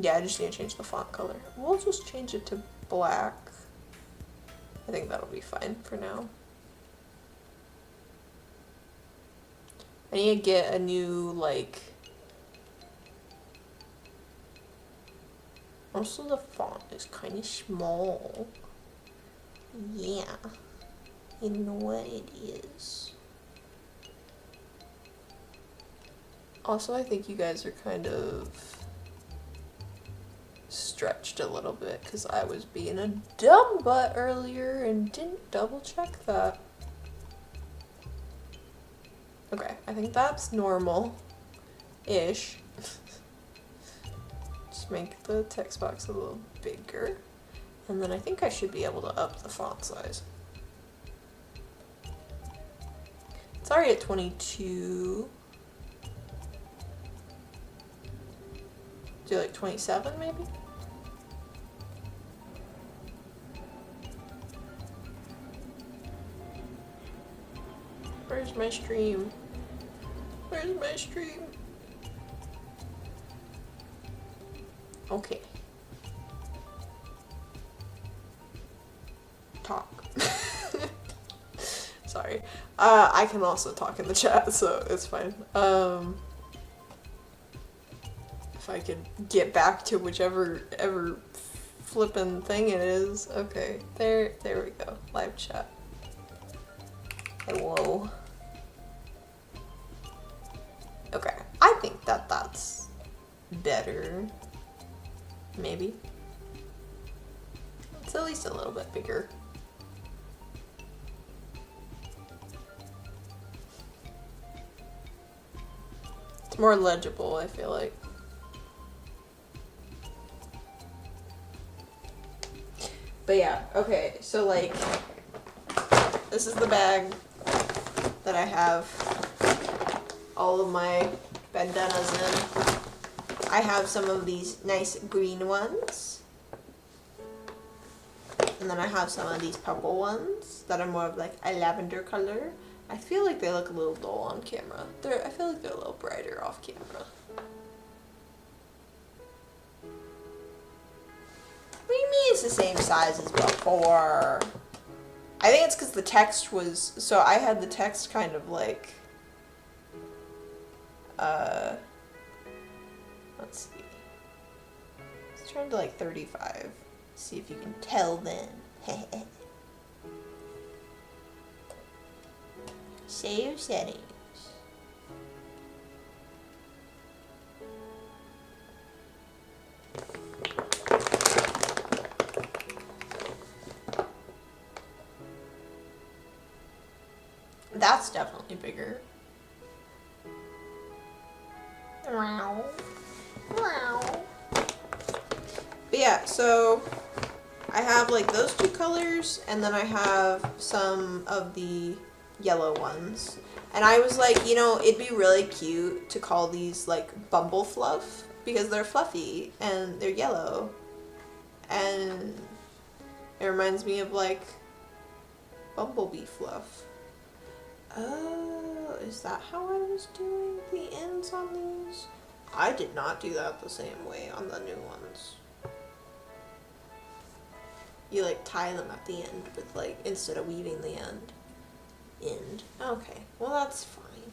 Yeah, I just need to change the font color. We'll just change it to black. I think that'll be fine for now. I need to get a new, like... Also, the font is kind of small. Yeah. You know what it is. Also, I think you guys are kind of stretched a little bit because I was being a dumb butt earlier and didn't double check that. Okay, I think that's normal-ish. Just make the text box a little bigger. And then I think I should be able to up the font size. It's already at 22. Do like 27 maybe? Where's my stream? Where's my stream? Okay. Talk. Sorry. I can also talk in the chat, so it's fine. If I could get back to whichever flippin' thing it is. Okay, there we go. Live chat. Hello. Okay, I think that's better. Maybe. It's at least a little bit bigger. It's more legible, I feel like. But yeah, okay, so like, this is the bag that I have all of my bandanas in. I have some of these nice green ones. And then I have some of these purple ones that are more of like a lavender color. I feel like they look a little dull on camera. I feel like they're a little brighter off camera. What do you mean it's the same size as before? I think it's because the text was... So I had the text kind of like... Let's see. Let's turn to like 35. See if you can tell then. Save settings. That's definitely bigger. Wow. Wow. But yeah, so I have like those two colors, and then I have some of the yellow ones. And I was like, you know, it'd be really cute to call these like Bumble Fluff because they're fluffy and they're yellow. And it reminds me of like Bumblebee Fluff. Oh, is that how I was doing the ends on these? I did not do that the same way on the new ones. You like tie them at the end with like, instead of weaving the end. Okay, well that's fine.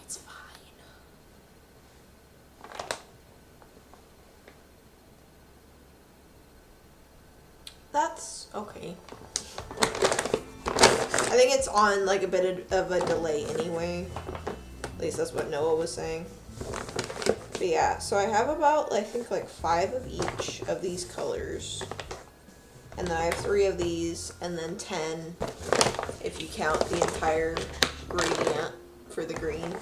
It's fine. That's okay. I think it's on like a bit of a delay anyway. At least that's what Noah was saying. But yeah, so I have about, I think like 5 of each of these colors. And then I have 3 of these, and then 10 if you count the entire gradient for the green.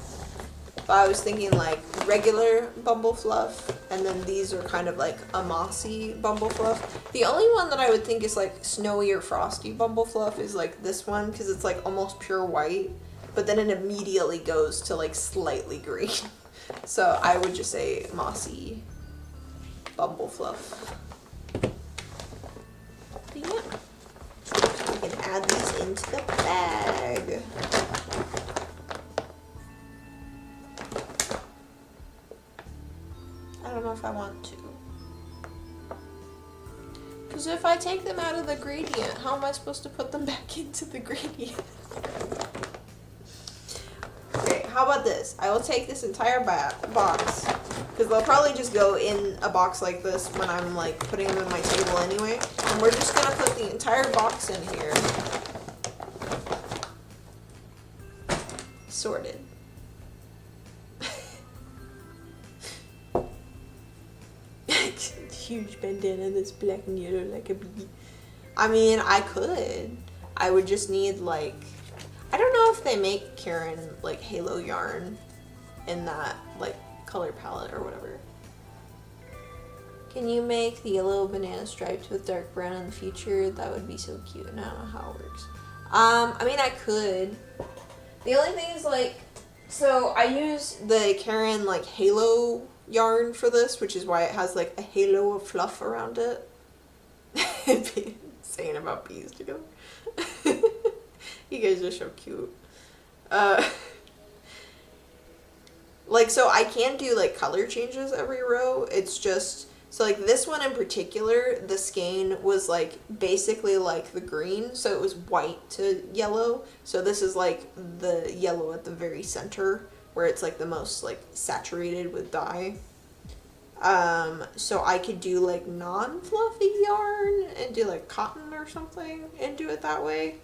But I was thinking like regular Bumble Fluff, and then these are kind of like a mossy Bumble Fluff. The only one that I would think is like snowy or frosty Bumble Fluff is like this one, because it's like almost pure white, but then it immediately goes to like slightly green. So I would just say mossy bumble fluff. But yeah. So we can add these into the bag. I don't know if I want to. Because if I take them out of the gradient, how am I supposed to put them back into the gradient? Okay, how about this? I will take this entire box, because they'll probably just go in a box like this when I'm like putting them in my table anyway. And we're just going to put the entire box in here. Sorted. Huge bandana that's black and yellow like a bee. I mean, I could. I would just need like, I don't know if they make Karen like halo yarn in that like color palette or whatever. Can you make the yellow banana striped with dark brown in the future? That would be so cute. And I don't know how it works. I mean, I could. The only thing is like, so I use the Karen like halo yarn for this, which is why it has like a halo of fluff around it. Saying about bees together. You guys are so cute. Like, so I can do like color changes every row. It's just, so like this one in particular, the skein was like basically like the green, so it was white to yellow. So this is like the yellow at the very center, where it's like the most like saturated with dye. So I could do like non-fluffy yarn and do like cotton or something and do it that way.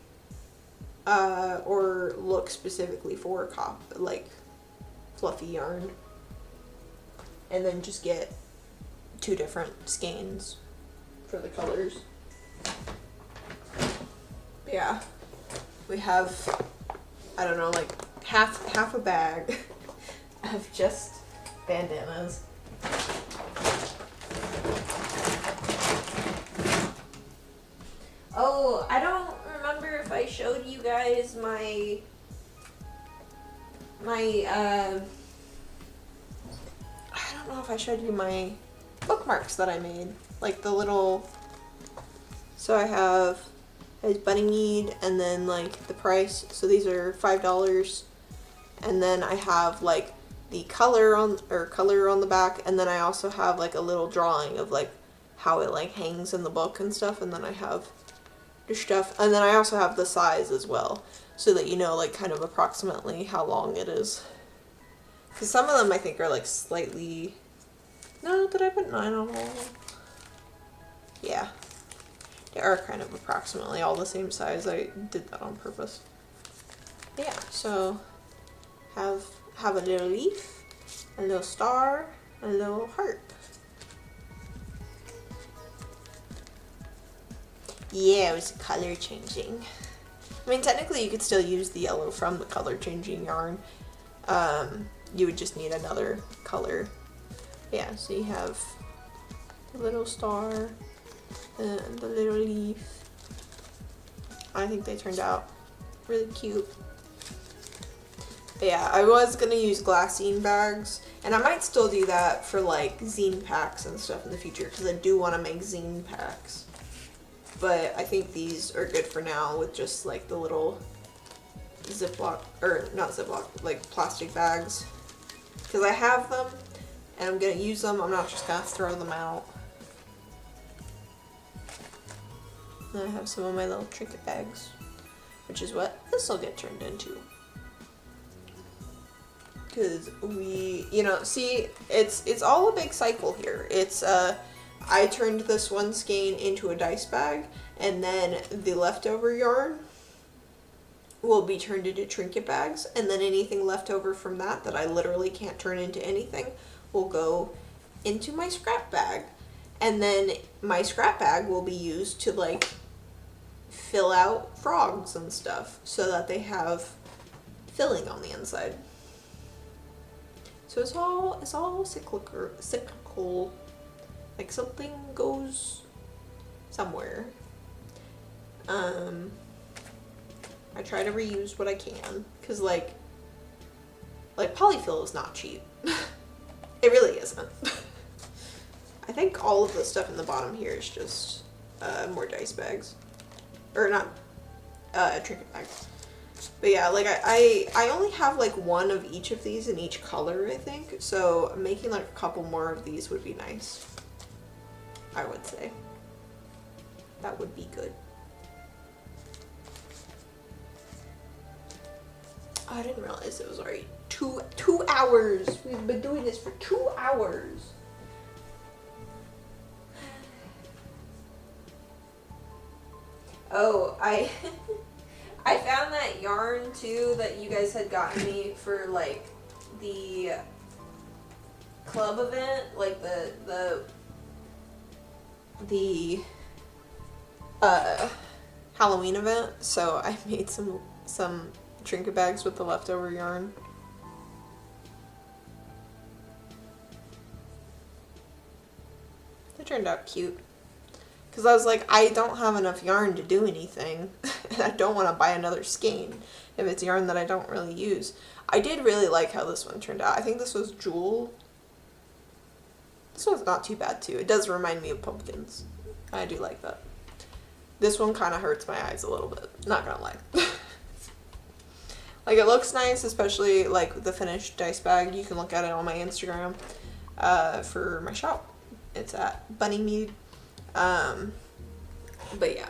Or look specifically for like fluffy yarn. And then just get 2 different skeins for the colors. But yeah, we have, I don't know, like half a bag of just bandanas. Oh, I don't remember if I showed you guys my I don't know if I showed you my bookmarks that I made. Like the little, so I have bunny mead and then like the price. So these are $5. And then I have like the color on the back, and then I also have like a little drawing of like how it like hangs in the book and stuff, and then I have the stuff, and then I also have the size as well, so that you know like kind of approximately how long it is. Because some of them I think are like slightly, no, did I put 9 on all of them? Yeah, they are kind of approximately all the same size. I did that on purpose. But yeah, so have a little leaf, a little star, a little heart. Yeah, it was color changing. I mean, technically you could still use the yellow from the color changing yarn. You would just need another color. Yeah, so you have the little star and the little leaf. I think they turned out really cute. But yeah, I was gonna use glassine bags, and I might still do that for like zine packs and stuff in the future, because I do want to make zine packs. But I think these are good for now with just like the little Ziploc, or not Ziploc, like plastic bags. Because I have them and I'm going to use them. I'm not just going to throw them out. Then I have some of my little trinket bags, which is what this will get turned into. Because we, you know, see, it's all a big cycle here. It's, I turned this one skein into a dice bag, and then the leftover yarn will be turned into trinket bags, and then anything left over from that I literally can't turn into anything will go into my scrap bag. And then my scrap bag will be used to like fill out frogs and stuff so that they have filling on the inside. So it's all cyclical. Like something goes somewhere. I try to reuse what I can, because like polyfill is not cheap. It really isn't. I think all of the stuff in the bottom here is just more dice bags. Or not, trinket bags. But yeah, like I only have like one of each of these in each color, I think. So making like a couple more of these would be nice. I would say. That would be good. I didn't realize it was already two hours. We've been doing this for 2 hours. Oh, I found that yarn too that you guys had gotten me for like the club event, like the Halloween event. So I made some trinket bags with the leftover yarn. They turned out cute. Because I was like, I don't have enough yarn to do anything. And I don't want to buy another skein if it's yarn that I don't really use. I did really like how this one turned out. I think this was Jewel. This one's not too bad too. It does remind me of pumpkins. I do like that. This one kind of hurts my eyes a little bit. Not gonna lie. Like, it looks nice, especially like the finished dice bag. You can look at it on my Instagram for my shop. It's at Bunnymead. But yeah.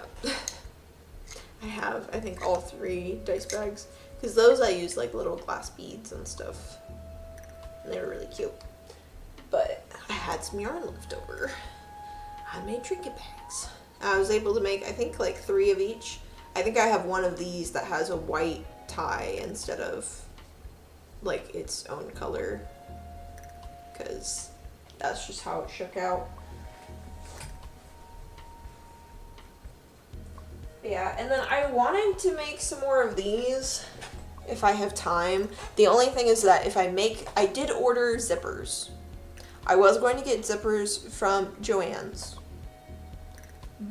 I have, I think, all 3 dice bags. Because those I use like little glass beads and stuff. And they were really cute. But I had some yarn left over. I made trinket bags. I was able to make, I think, like 3 of each. I think I have one of these that has a white tie instead of like its own color. Because that's just how it shook out. Yeah, and then I wanted to make some more of these if I have time. The only thing is that if I did order zippers. I was going to get zippers from Joann's,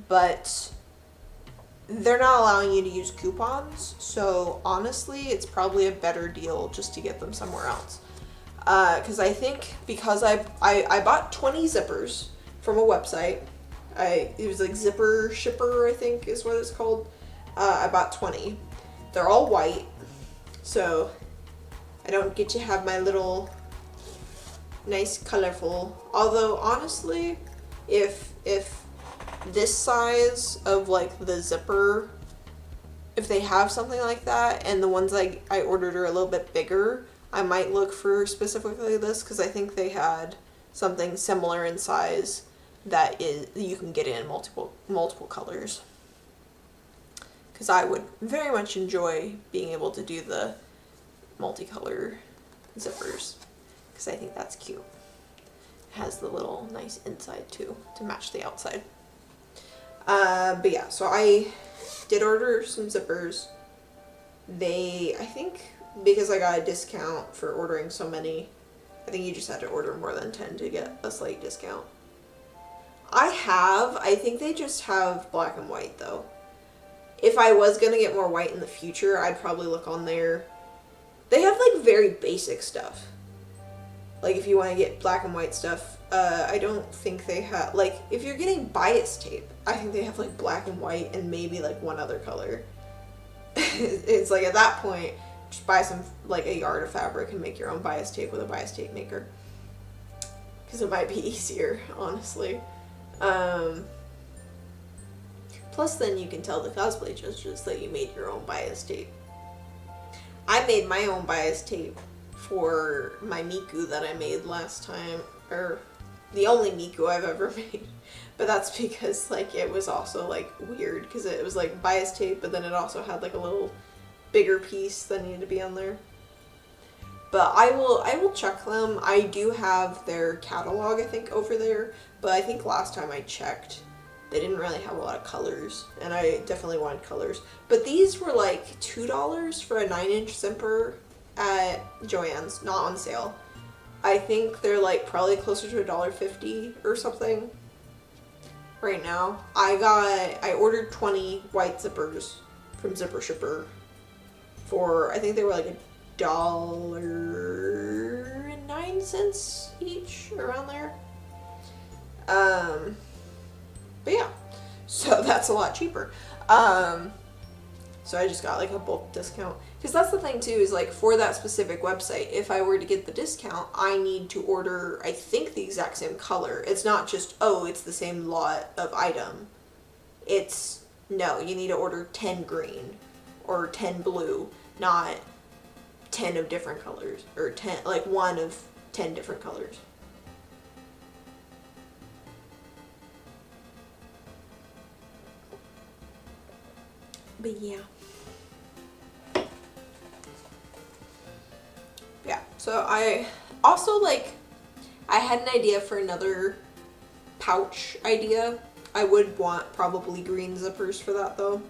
but they're not allowing you to use coupons, so honestly, it's probably a better deal just to get them somewhere else. Because I think because I bought 20 zippers from a website. It was like Zipper Shipper, I think is what it's called. I bought 20. They're all white, so I don't get to have my little nice colorful. Although honestly, if this size of like the zipper, if they have something like that and the ones I ordered are a little bit bigger, I might look for specifically this, because I think they had something similar in size that you can get in multiple colors. Because I would very much enjoy being able to do the multicolor zippers, because I think that's cute. It has the little nice inside too to match the outside. But yeah, so I did order some zippers. I think because I got a discount for ordering so many, I think you just had to order more than 10 to get a slight discount. I think they just have black and white though. If I was gonna get more white in the future, I'd probably look on there. They have like very basic stuff. Like if you want to get black and white stuff, I don't think they have, like if you're getting bias tape, I think they have like black and white and maybe like one other color. It's like at that point, just buy some, like a yard of fabric and make your own bias tape with a bias tape maker. Because it might be easier, honestly. Plus then you can tell the cosplay judges that you made your own bias tape. I made my own bias tape for my Miku that I made last time, or the only Miku I've ever made. But that's because like it was also like weird, because it was like bias tape, but then it also had like a little bigger piece that needed to be on there. But I will check them. I do have their catalog, I think, over there, but I think last time I checked, they didn't really have a lot of colors, and I definitely wanted colors. But these were like $2 for a 9-inch zipper at Joann's, not on sale. I think they're like probably closer to $1.50 or something right now. I ordered 20 white zippers from Zipper Shipper for, I think they were like $1.09 each, around there. But yeah, so that's a lot cheaper. So I just got like a bulk discount. Because that's the thing too, is like for that specific website, if I were to get the discount, I need to order, I think, the exact same color. It's not just, oh, it's the same lot of item. It's, no, you need to order 10 green or 10 blue, not 10 of different colors. Or 10, like one of 10 different colors. But yeah. Yeah, so I also, like, I had an idea for another pouch idea. I would want probably green zippers for that though.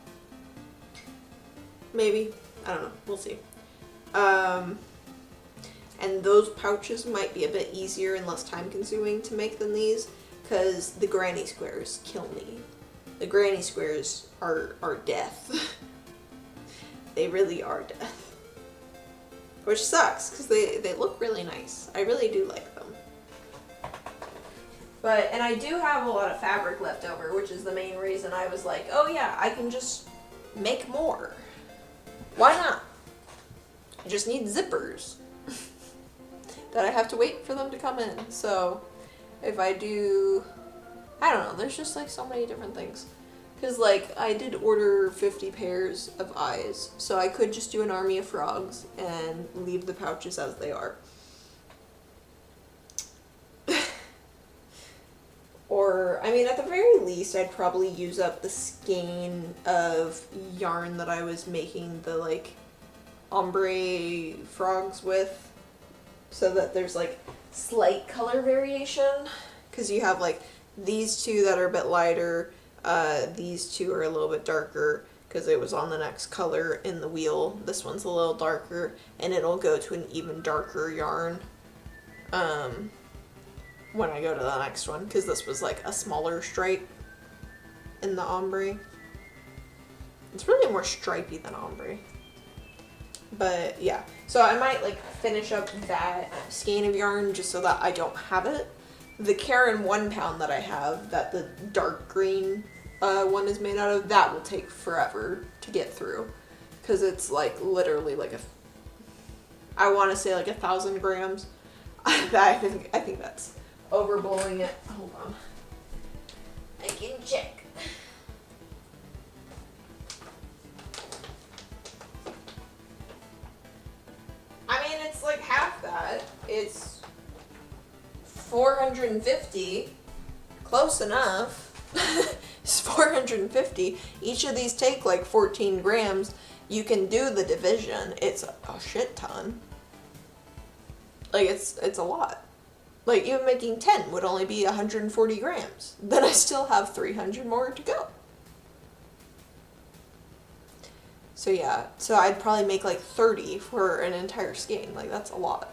Maybe. I don't know. We'll see. And those pouches might be a bit easier and less time consuming to make than these, because the granny squares kill me. The granny squares are death. They really are death. Which sucks, because they look really nice. I really do like them. But, and I do have a lot of fabric left over, which is the main reason I was like, oh yeah, I can just make more. Why not? I just need zippers. That I have to wait for them to come in. So, if I do, I don't know, there's just like so many different things. Because, like, I did order 50 pairs of eyes, so I could just do an army of frogs and leave the pouches as they are. Or, I mean, at the very least, I'd probably use up the skein of yarn that I was making the, like, ombre frogs with, so that there's, like, slight color variation. Because you have, like, these two that are a bit lighter. These two are a little bit darker because it was on the next color in the wheel. This one's a little darker, and it'll go to an even darker yarn when I go to the next one, because this was like a smaller stripe in the ombre. It's really more stripey than ombre. But yeah, so I might like finish up that skein of yarn just so that I don't have it. The Karen 1 pound that I have, that the dark green one is made out of, that will take forever to get through. Because it's like literally like I want to say like 1,000 grams. I think that's overblowing it. Hold on. I can check. I mean, it's like half that. It's 450. Close enough. It's 450. Each of these take like 14 grams. You can do the division. It's a shit ton. Like, it's a lot. Like, even making 10 would only be 140 grams. Then I still have 300 more to go. So yeah, so I'd probably make like 30 for an entire skein. Like, that's a lot.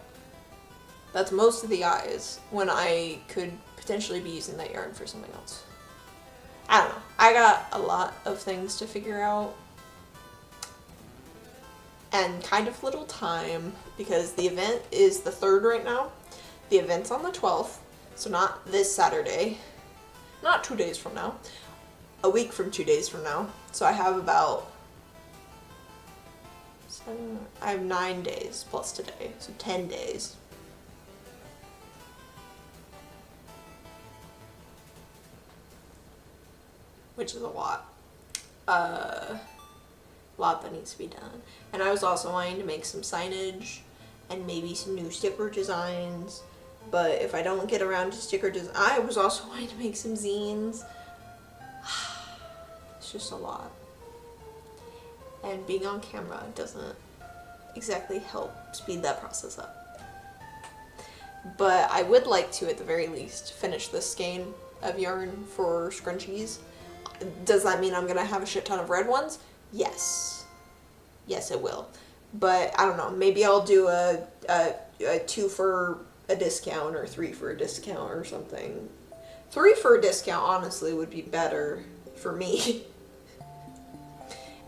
That's most of the eyes when I could potentially be using that yarn for something else. I don't know. I got a lot of things to figure out. And kind of little time, because the event is the 3rd right now. The event's on the 12th, so not this Saturday. Not 2 days from now. A week from 2 days from now. So I have about... I have 9 days plus today, so 10 days. Which is a lot. Lot that needs to be done. And I was also wanting to make some signage and maybe some new sticker designs. But if I don't get around to sticker design, I was also wanting to make some zines. It's just a lot. And being on camera doesn't exactly help speed that process up. But I would like to, at the very least, finish this skein of yarn for scrunchies. Does that mean I'm going to have a shit ton of red ones? Yes. Yes, it will. But I don't know. Maybe I'll do a 2 for a discount or 3 for a discount or something. 3 for a discount, honestly, would be better for me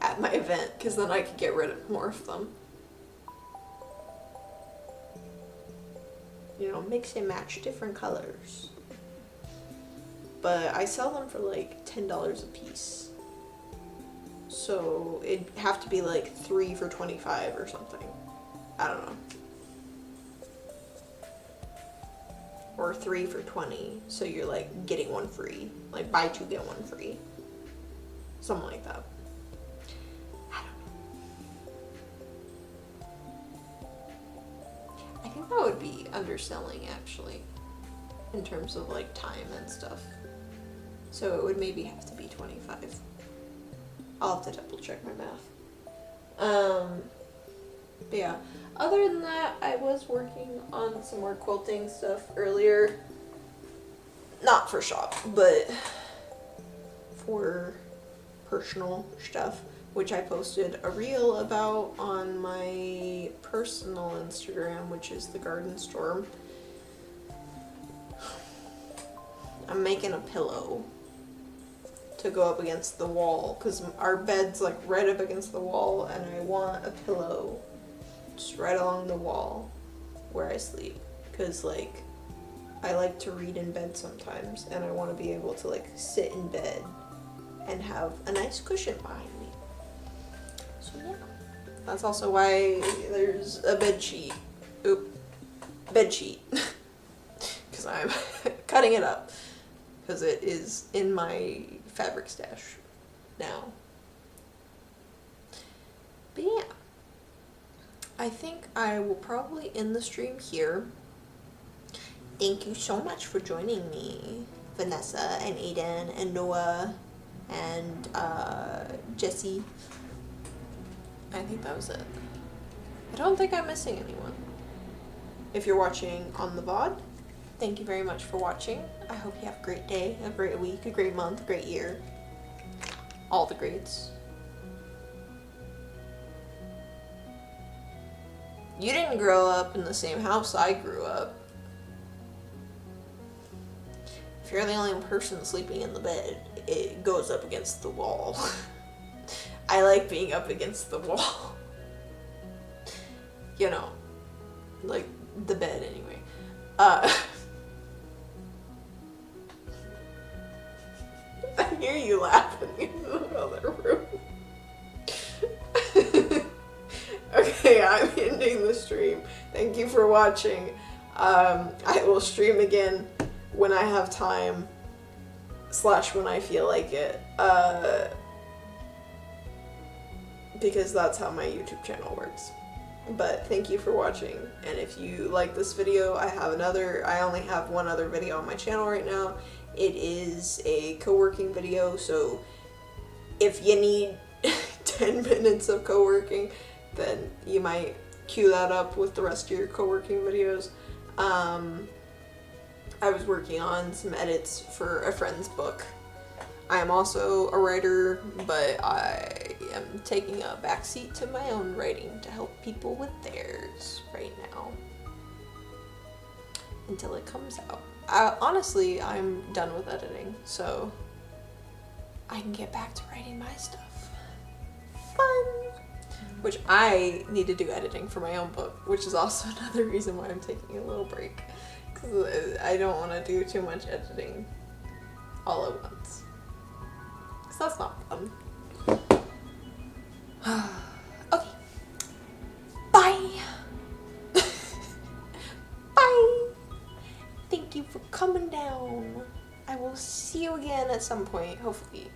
at my event, because then I could get rid of more of them. You know, mix and match different colors. but I sell them for like $10 a piece. So it'd have to be like 3 for $25 or something. I don't know. Or 3 for $20, so you're like getting one free. Like buy 2 get 1 free. Something like that. I don't know. I think that would be underselling actually, in terms of like time and stuff. So it would maybe have to be 25. I'll have to double check my math. But yeah, other than that, I was working on some more quilting stuff earlier. Not for shop, but for personal stuff, which I posted a reel about on my personal Instagram, which is the Garden Storm. I'm making a pillow to go up against the wall, because our bed's like right up against the wall, and I want a pillow just right along the wall where I sleep, because like I like to read in bed sometimes, and I want to be able to like sit in bed and have a nice cushion behind me. So yeah, that's also why there's a bed sheet. Bed sheet, because I'm cutting it up, because it is in my fabric stash now. But yeah, I think I will probably end the stream here. Thank you so much for joining me, Vanessa and Aiden and Noah and Jesse. I think that was it. I don't think I'm missing anyone. If you're watching on the VOD, thank you very much for watching. I hope you have a great day, a great week, a great month, a great year. All the greats. You didn't grow up in the same house I grew up. If you're the only person sleeping in the bed, it goes up against the wall. I like being up against the wall. You know, like the bed anyway. I hear you laughing in the other room. Okay, I'm ending the stream. Thank you for watching. I will stream again when I have time / when I feel like it. Because that's how my YouTube channel works. But thank you for watching, and if you like this video, I only have one other video on my channel right now. It is a co-working video, so if you need 10 minutes of co-working, then you might queue that up with the rest of your co-working videos. I was working on some edits for a friend's book. I am also a writer, but I am taking a backseat to my own writing to help people with theirs right now. Until it comes out. Honestly, I'm done with editing, so I can get back to writing my stuff. Fun! Which I need to do editing for my own book, which is also another reason why I'm taking a little break. Because I don't want to do too much editing all at once. Because that's not fun. Okay. Bye! Bye! Thank you for coming down. I will see you again at some point, hopefully.